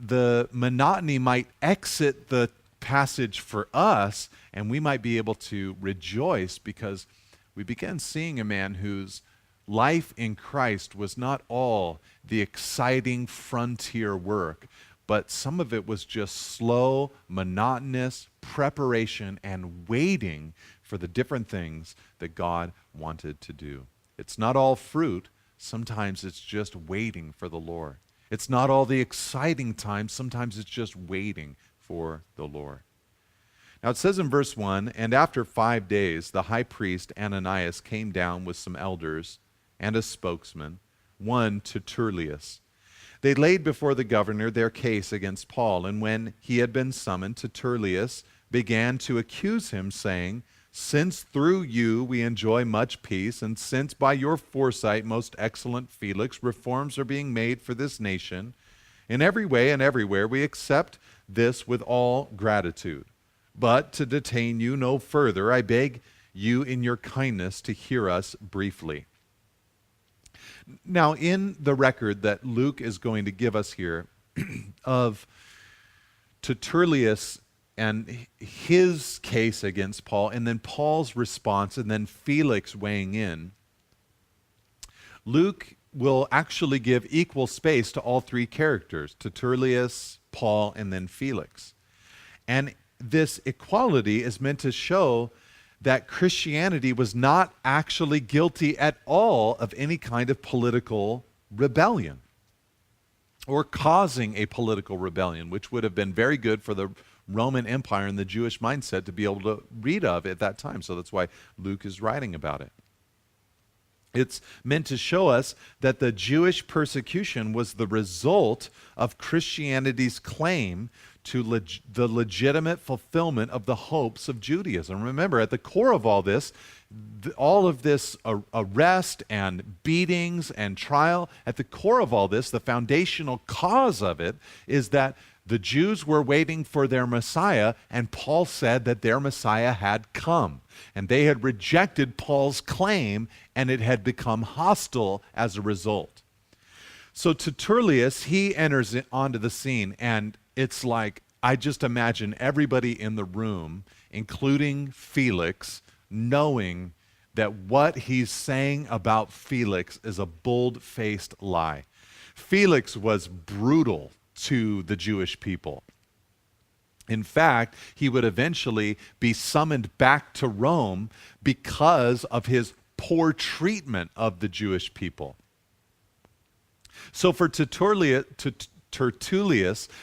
the monotony might exit the passage for us, and we might be able to rejoice because we begin seeing a man whose life in Christ was not all the exciting frontier work, but some of it was just slow, monotonous preparation and waiting for the different things that God wanted to do. It's not all fruit. Sometimes it's just waiting for the Lord. It's not all the exciting times. Sometimes it's just waiting for the Lord. Now it says in verse 1, and after 5 days, the high priest Ananias came down with some elders and a spokesman, one Tertullus. They laid before the governor their case against Paul, and when he had been summoned, Tertullus began to accuse him, saying, "Since through you we enjoy much peace, and since by your foresight, most excellent Felix, reforms are being made for this nation, in every way and everywhere we accept this with all gratitude. But to detain you no further, I beg you in your kindness to hear us briefly." Now, in the record that Luke is going to give us here of Tertullus and his case against Paul, and then Paul's response, and then Felix weighing in, Luke will actually give equal space to all three characters, Tertullus, Paul, and then Felix. And this equality is meant to show that Christianity was not actually guilty at all of any kind of political rebellion or causing a political rebellion, which would have been very good for the Roman Empire and the Jewish mindset to be able to read of at that time. So that's why Luke is writing about it. It's meant to show us that the Jewish persecution was the result of Christianity's claim to the legitimate fulfillment of the hopes of Judaism. Remember, at the core of all this, all of this arrest and beatings and trial, at the core of all this, the foundational cause of it is that the Jews were waiting for their Messiah, and Paul said that their Messiah had come. And they had rejected Paul's claim, and it had become hostile as a result. So Tertullus, he enters onto the scene, and it's like, I just imagine everybody in the room, including Felix, knowing that what he's saying about Felix is a bold-faced lie. Felix was brutal to the Jewish people. In fact, he would eventually be summoned back to Rome because of his poor treatment of the Jewish people. So for Tertullus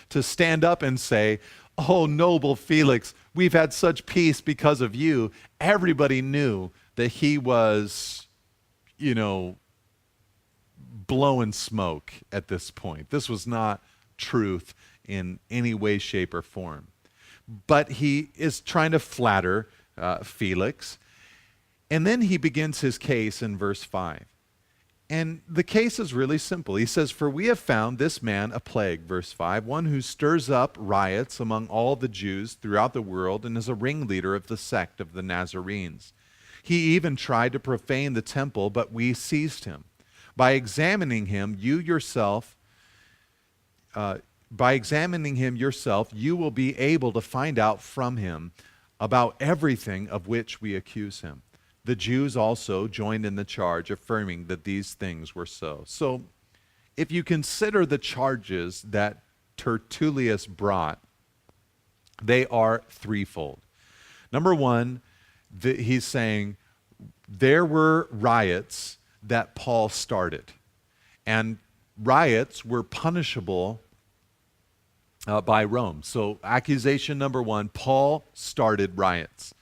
to stand up and say, "Oh, noble Felix, we've had such peace because of you," everybody knew that he was, blowing smoke at this point. This was not truth in any way, shape, or form. But he is trying to flatter Felix. And then he begins his case in verse 5. And the case is really simple. He says, "For we have found this man a plague," verse 5, "one who stirs up riots among all the Jews throughout the world and is a ringleader of the sect of the Nazarenes. He even tried to profane the temple, but we seized him. By examining him yourself, you will be able to find out from him about everything of which we accuse him." The Jews also joined in the charge, affirming that these things were so. So, if you consider the charges that Tertullus brought, they are threefold. Number one, he's saying there were riots that Paul started, and riots were punishable by Rome. So accusation number one, Paul started riots.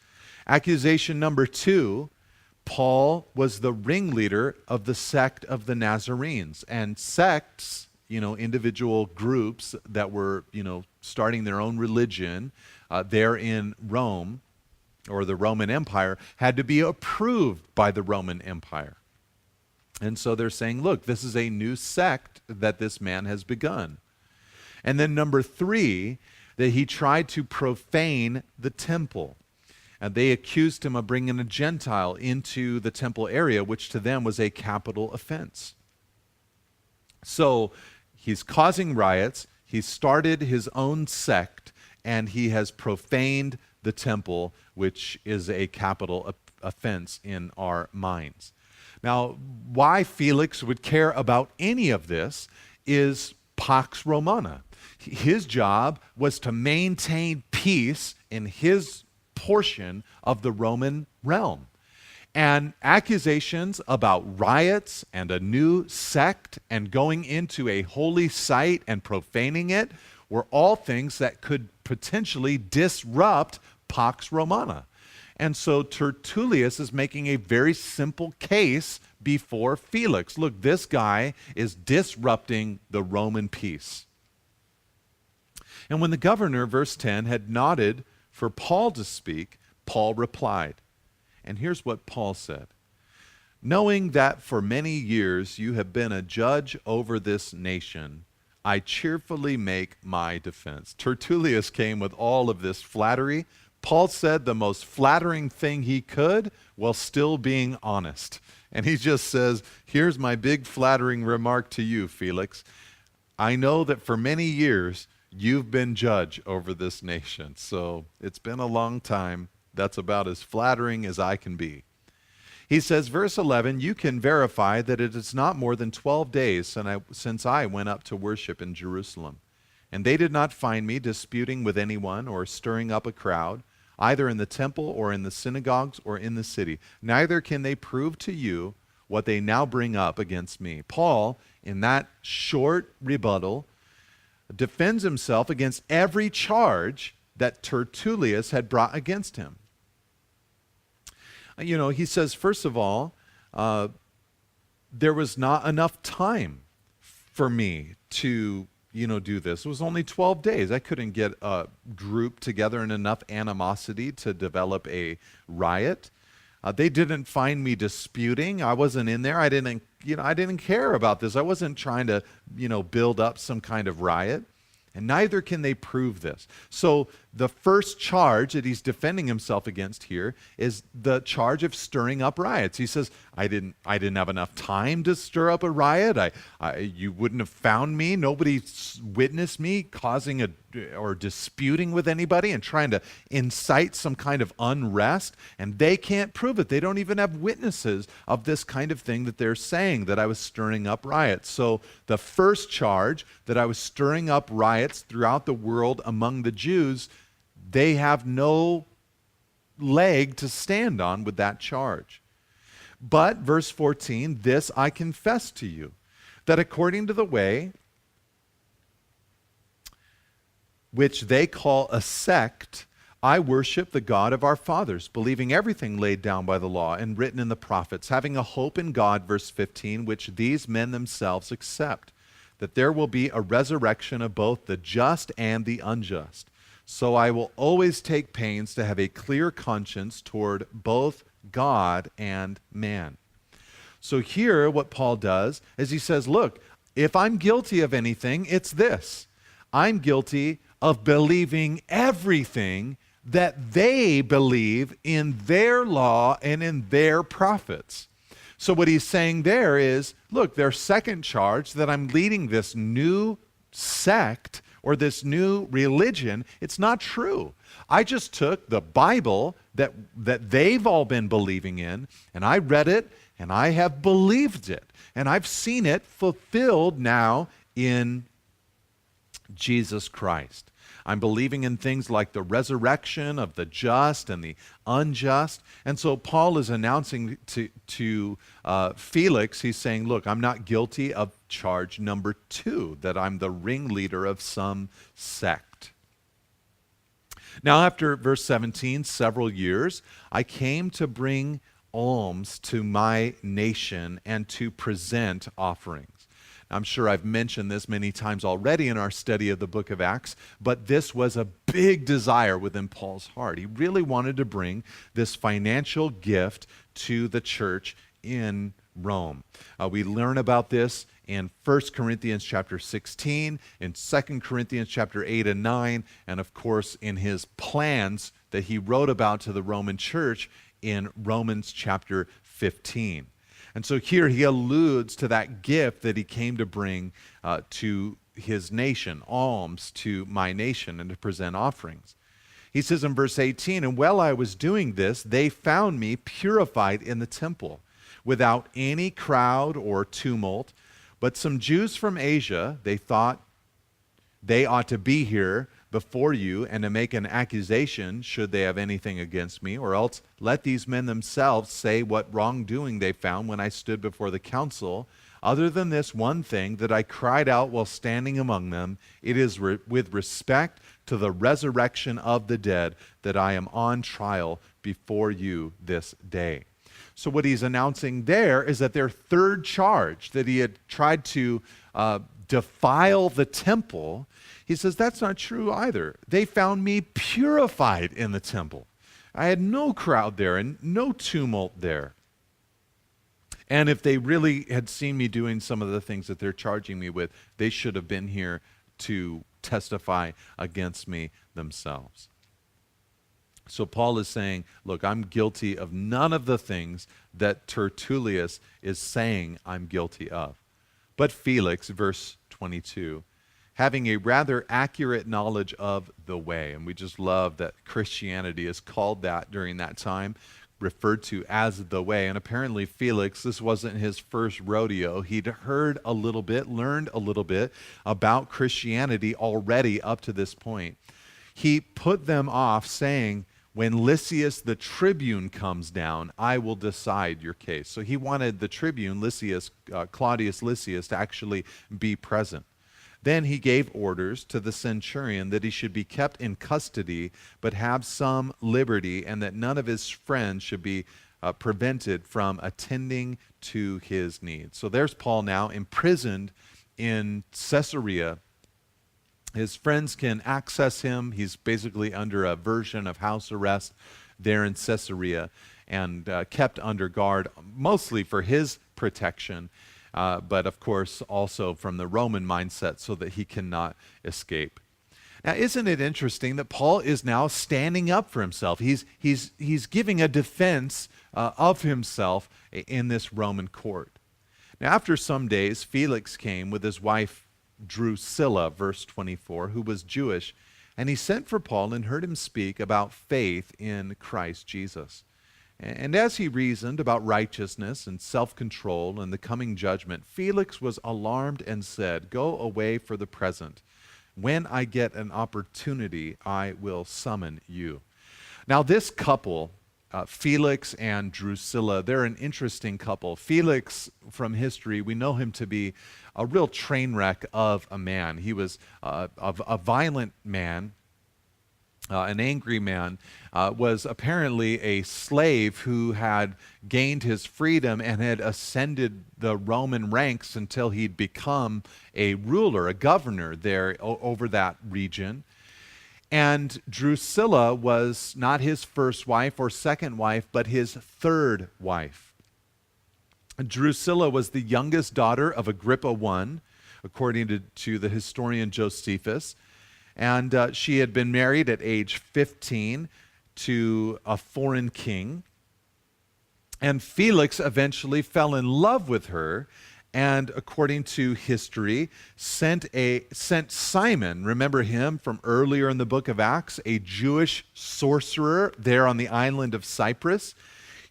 Accusation number two, Paul was the ringleader of the sect of the Nazarenes. And sects, individual groups that were, starting their own religion there in Rome, or the Roman Empire, had to be approved by the Roman Empire. And so they're saying, look, this is a new sect that this man has begun. And then number three, that he tried to profane the temple. And they accused him of bringing a Gentile into the temple area, which to them was a capital offense. So he's causing riots, he started his own sect, and he has profaned the temple, which is a capital offense in our minds. Now, why Felix would care about any of this is Pax Romana. His job was to maintain peace in his portion of the Roman realm. And accusations about riots and a new sect and going into a holy site and profaning it were all things that could potentially disrupt Pax Romana. And so Tertullus is making a very simple case before Felix. Look, this guy is disrupting the Roman peace. And when the governor, verse 10, had nodded for Paul to speak, Paul replied. And here's what Paul said. Knowing that for many years you have been a judge over this nation, I cheerfully make my defense. Tertullius came with all of this flattery. Paul said the most flattering thing he could while still being honest. And he just says, here's my big flattering remark to you, Felix. I know that for many years you've been judge over this nation. So it's been a long time. That's about as flattering as I can be. He says, verse 11, you can verify that it is not more than 12 days since I went up to worship in Jerusalem. And they did not find me disputing with anyone or stirring up a crowd, either in the temple or in the synagogues or in the city. Neither can they prove to you what they now bring up against me. Paul, in that short rebuttal, defends himself against every charge that Tertullius had brought against him. You know, he says, first of all, there was not enough time for me to, do this. It was only 12 days. I couldn't get a group together in enough animosity to develop a riot. They didn't find me disputing. I wasn't in there. I didn't care about this. I wasn't trying to, build up some kind of riot. And neither can they prove this. So the first charge that he's defending himself against here is the charge of stirring up riots. He says, I didn't have enough time to stir up a riot. You wouldn't have found me. Nobody witnessed me causing or disputing with anybody and trying to incite some kind of unrest. And they can't prove it. They don't even have witnesses of this kind of thing that they're saying, that I was stirring up riots. So the first charge, that I was stirring up riots throughout the world among the Jews, they have no leg to stand on with that charge. But, verse 14, this I confess to you, that according to the way which they call a sect, I worship the God of our fathers, believing everything laid down by the law and written in the prophets, having a hope in God, verse 15, which these men themselves accept, that there will be a resurrection of both the just and the unjust. So I will always take pains to have a clear conscience toward both God and man. So here what Paul does is he says, look, if I'm guilty of anything, it's this. I'm guilty of believing everything that they believe in their law and in their prophets. So what he's saying there is, look, their second charge, that I'm leading this new sect or this new religion, it's not true. I just took the Bible that they've all been believing in, and I read it, and I have believed it, and I've seen it fulfilled now in Jesus Christ. I'm believing in things like the resurrection of the just and the unjust. And so Paul is announcing to Felix, he's saying, look, I'm not guilty of charge number 2, that I'm the ringleader of some sect. Now, after verse 17, several years, I came to bring alms to my nation and to present offerings. I'm sure I've mentioned this many times already in our study of the book of Acts, but this was a big desire within Paul's heart. He really wanted to bring this financial gift to the church in Rome. We learn about this in 1 Corinthians chapter 16, in 2 Corinthians chapter 8 and 9, and of course in his plans that he wrote about to the Roman church in Romans chapter 15. And so here he alludes to that gift that he came to bring to his nation, alms to my nation, and to present offerings. He says in verse 18, and while I was doing this, they found me purified in the temple, without any crowd or tumult. But some Jews from Asia, they thought they ought to be here before you and to make an accusation should they have anything against me, or else let these men themselves say what wrongdoing they found when I stood before the council. Other than this one thing that I cried out while standing among them, it is with respect to the resurrection of the dead that I am on trial before you this day. So what he's announcing there is that their third charge, that he had tried to defile the temple, he says that's not true either. They found me purified in the temple. I had no crowd there and no tumult there. And if they really had seen me doing some of the things that they're charging me with, they should have been here to testify against me themselves. So Paul is saying, look, I'm guilty of none of the things that Tertullius is saying I'm guilty of. But Felix, verse 22, having a rather accurate knowledge of the way, and we just love that Christianity is called that during that time, referred to as the way. And apparently Felix, this wasn't his first rodeo. He'd heard a little bit, learned a little bit about Christianity already up to this point. He put them off saying, when Lysias the tribune comes down, I will decide your case. So he wanted the tribune, Lysias, Claudius Lysias, to actually be present. Then he gave orders to the centurion that he should be kept in custody, but have some liberty, and that none of his friends should be prevented from attending to his needs. So there's Paul now imprisoned in Caesarea. His friends can access him. He's basically under a version of house arrest there in Caesarea and kept under guard, mostly for his protection, but of course also from the Roman mindset so that he cannot escape. Now, isn't it interesting that Paul is now standing up for himself? He's giving a defense of himself in this Roman court. Now, after some days, Felix came with his wife Drusilla, verse 24, who was Jewish, and he sent for Paul and heard him speak about faith in Christ Jesus. And as he reasoned about righteousness and self-control and the coming judgment, Felix was alarmed and said, "Go away for the present. When I get an opportunity, I will summon you." Now this couple, Felix and Drusilla, they're an interesting couple. Felix, from history, we know him to be a real train wreck of a man. He was a violent man, an angry man, was apparently a slave who had gained his freedom and had ascended the Roman ranks until he'd become a ruler, a governor there over that region. And Drusilla was not his first wife or second wife, but his third wife. Drusilla was the youngest daughter of Agrippa I, according to the historian Josephus. And she had been married at age 15 to a foreign king. And Felix eventually fell in love with her, and according to history, sent Simon, remember him from earlier in the book of Acts, a Jewish sorcerer there on the island of Cyprus.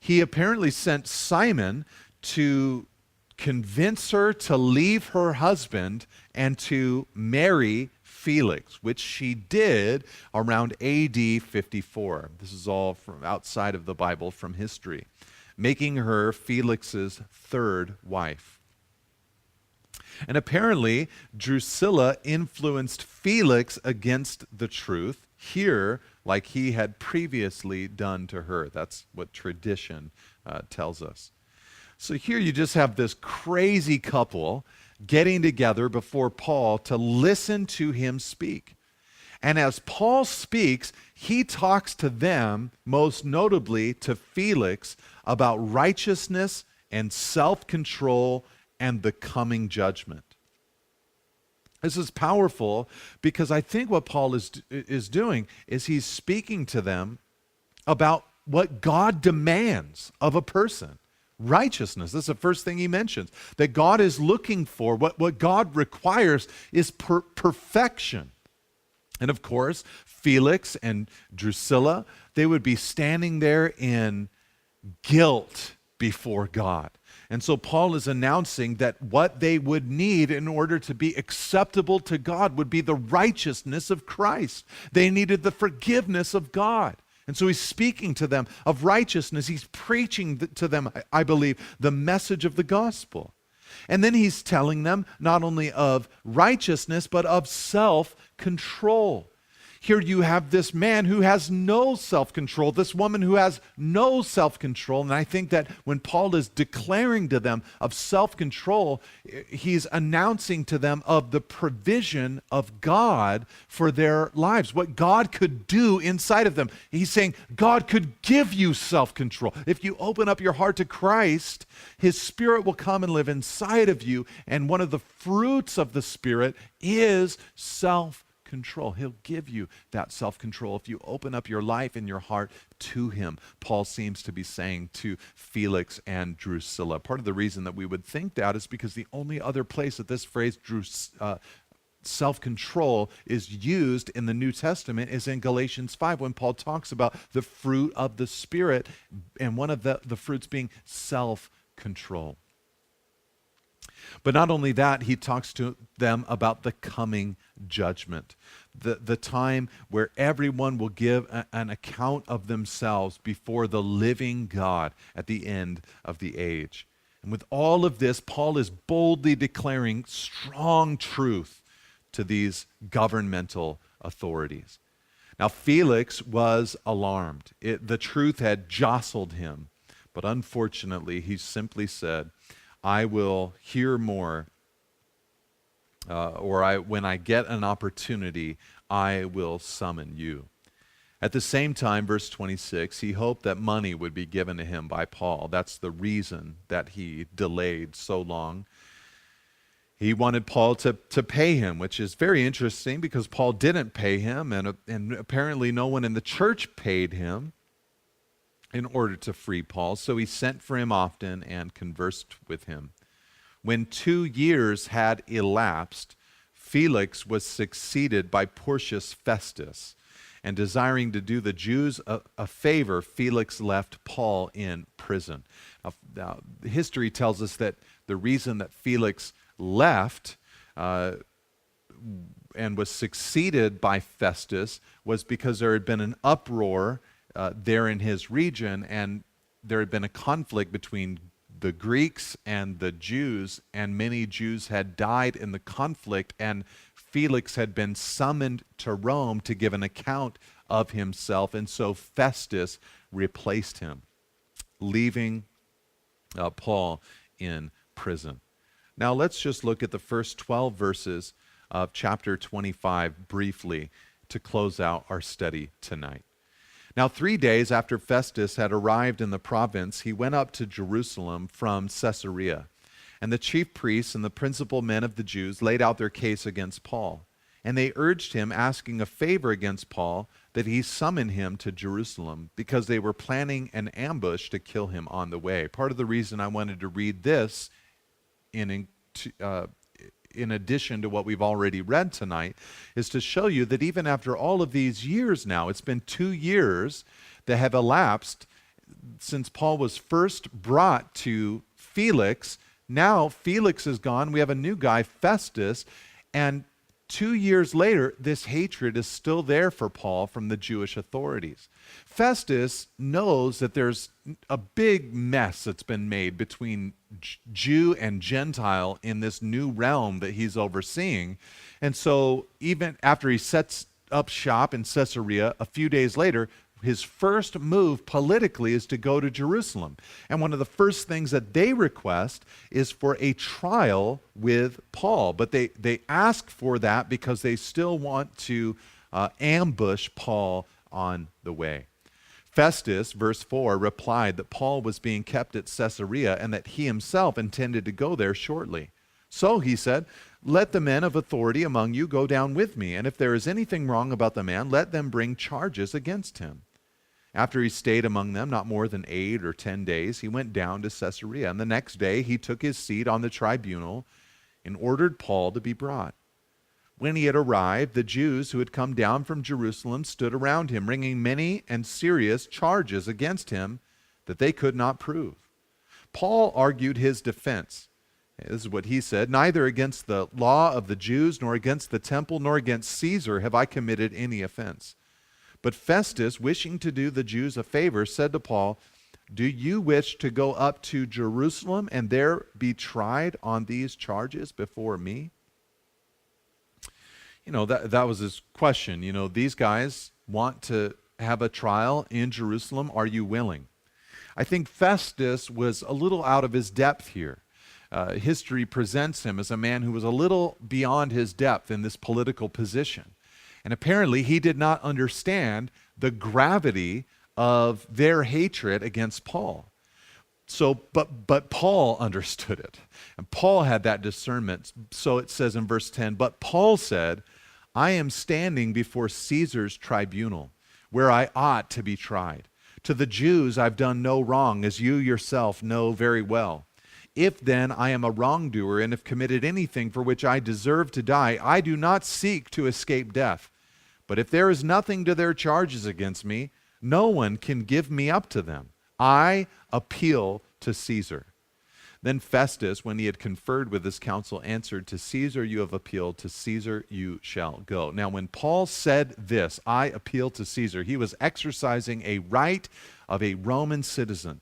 He apparently sent Simon to convince her to leave her husband and to marry Felix, which she did around AD 54. This is all from outside of the Bible, from history, making her Felix's third wife. And apparently, Drusilla influenced Felix against the truth here, like he had previously done to her. That's what tradition tells us. So here you just have this crazy couple getting together before Paul to listen to him speak. And as Paul speaks, he talks to them, most notably to Felix, about righteousness and self-control and the coming judgment. This is powerful because I think what Paul is doing is he's speaking to them about what God demands of a person. Righteousness, that's the first thing he mentions. That God is looking for, what God requires is perfection. And of course, Felix and Drusilla, they would be standing there in guilt before God. And so Paul is announcing that what they would need in order to be acceptable to God would be the righteousness of Christ. They needed the forgiveness of God. And so he's speaking to them of righteousness. He's preaching to them, I believe, the message of the gospel. And then he's telling them not only of righteousness, but of self-control. Here you have this man who has no self-control, this woman who has no self-control. And I think that when Paul is declaring to them of self-control, he's announcing to them of the provision of God for their lives, what God could do inside of them. He's saying God could give you self-control. If you open up your heart to Christ, His Spirit will come and live inside of you. And one of the fruits of the Spirit is self-control. He'll give you that self-control if you open up your life and your heart to Him. Paul seems to be saying to Felix and Drusilla. Part of the reason that we would think that is because the only other place that this phrase self-control is used in the New Testament is in Galatians 5 when Paul talks about the fruit of the Spirit, and one of the fruits being self-control. But not only that, he talks to them about the coming judgment, the time where everyone will give an account of themselves before the living God at the end of the age. And with all of this, Paul is boldly declaring strong truth to these governmental authorities. Now, Felix was alarmed. The truth had jostled him, but unfortunately, he simply said, I will hear more, when I get an opportunity, I will summon you. At the same time, verse 26, he hoped that money would be given to him by Paul. That's the reason that he delayed so long. He wanted Paul to pay him, which is very interesting because Paul didn't pay him, and apparently no one in the church paid him in order to free Paul. So he sent for him often and conversed with him. When 2 years had elapsed, Felix was succeeded by Porcius Festus, and desiring to do the Jews a favor, Felix left Paul in prison. Now, history tells us that the reason that Felix left and was succeeded by Festus was because there had been an uproar there in his region, and there had been a conflict between the Greeks and the Jews, and many Jews had died in the conflict, and Felix had been summoned to Rome to give an account of himself, and so Festus replaced him, leaving Paul in prison. Now let's just look at the first 12 verses of chapter 25 briefly to close out our study tonight. Now 3 days after Festus had arrived in the province, he went up to Jerusalem from Caesarea. And the chief priests and the principal men of the Jews laid out their case against Paul. And they urged him, asking a favor against Paul, that he summon him to Jerusalem, because they were planning an ambush to kill him on the way. Part of the reason I wanted to read this in addition to what we've already read tonight, is to show you that even after all of these years now, it's been 2 years that have elapsed since Paul was first brought to Felix. Now Felix is gone. We have a new guy, Festus, and 2 years later, this hatred is still there for Paul from the Jewish authorities. Festus knows that there's a big mess that's been made between Jew and Gentile in this new realm that he's overseeing. And so even after he sets up shop in Caesarea, a few days later, his first move politically is to go to Jerusalem. And one of the first things that they request is for a trial with Paul. But they ask for that because they still want to ambush Paul on the way. Festus, verse 4, replied that Paul was being kept at Caesarea and that he himself intended to go there shortly. So he said, let the men of authority among you go down with me, and if there is anything wrong about the man, let them bring charges against him. After he stayed among them not more than 8 or 10 days, he went down to Caesarea, and the next day he took his seat on the tribunal and ordered Paul to be brought. When he had arrived, the Jews who had come down from Jerusalem stood around him, bringing many and serious charges against him that they could not prove. Paul argued his defense. This is what he said, neither against the law of the Jews, nor against the temple, nor against Caesar have I committed any offense. But Festus, wishing to do the Jews a favor, said to Paul, do you wish to go up to Jerusalem and there be tried on these charges before me? that was his question. These guys want to have a trial in Jerusalem. Are you willing? I think Festus was a little out of his depth here. History presents him as a man who was a little beyond his depth in this political position. And apparently he did not understand the gravity of their hatred against Paul. But Paul understood it. And Paul had that discernment. So it says in verse 10, but Paul said, I am standing before Caesar's tribunal, where I ought to be tried. To the Jews I've done no wrong, as you yourself know very well. If then I am a wrongdoer and have committed anything for which I deserve to die, I do not seek to escape death. But if there is nothing to their charges against me, no one can give me up to them. I appeal to Caesar. Then Festus, when he had conferred with his council, answered, to Caesar you have appealed, to Caesar you shall go. Now when Paul said this, I appeal to Caesar, he was exercising a right of a Roman citizen.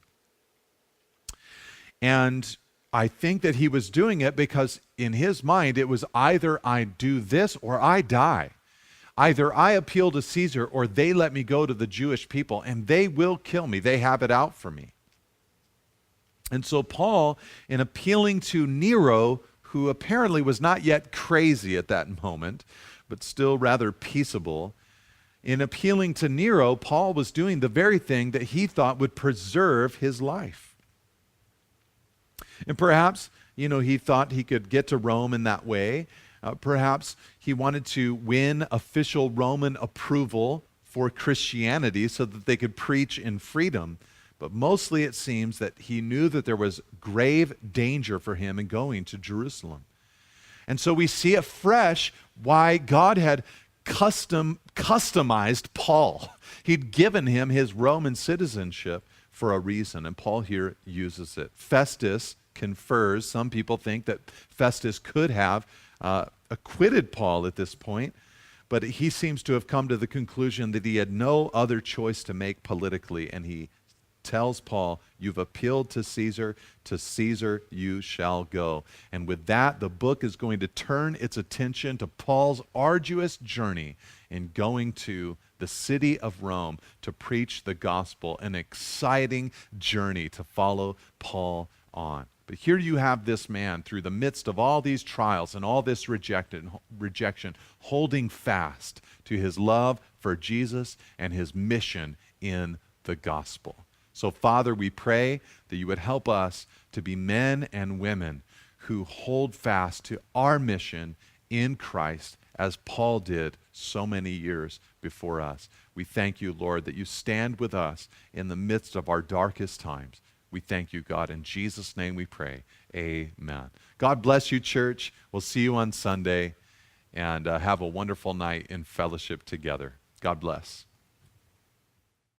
And I think that he was doing it because in his mind it was either I do this or I die. Either I appeal to Caesar or they let me go to the Jewish people and they will kill me. They have it out for me. And so Paul, in appealing to Nero, who apparently was not yet crazy at that moment, but still rather peaceable, in appealing to Nero, Paul was doing the very thing that he thought would preserve his life. And perhaps, he thought he could get to Rome in that way. Perhaps he wanted to win official Roman approval for Christianity so that they could preach in freedom. But mostly it seems that he knew that there was grave danger for him in going to Jerusalem. And so we see afresh why God had customized Paul. He'd given him his Roman citizenship for a reason, and Paul here uses it. Festus confers. Some people think that Festus could have acquitted Paul at this point, but he seems to have come to the conclusion that he had no other choice to make politically, and he tells Paul, you've appealed to Caesar you shall go. And with that, the book is going to turn its attention to Paul's arduous journey in going to the city of Rome to preach the gospel, an exciting journey to follow Paul on. But here you have this man through the midst of all these trials and all this rejection, holding fast to his love for Jesus and his mission in the gospel. So, Father, we pray that you would help us to be men and women who hold fast to our mission in Christ, as Paul did so many years before us. We thank you, Lord, that you stand with us in the midst of our darkest times. We thank you, God. In Jesus' name we pray. Amen. God bless you, church. We'll see you on Sunday, and have a wonderful night in fellowship together. God bless.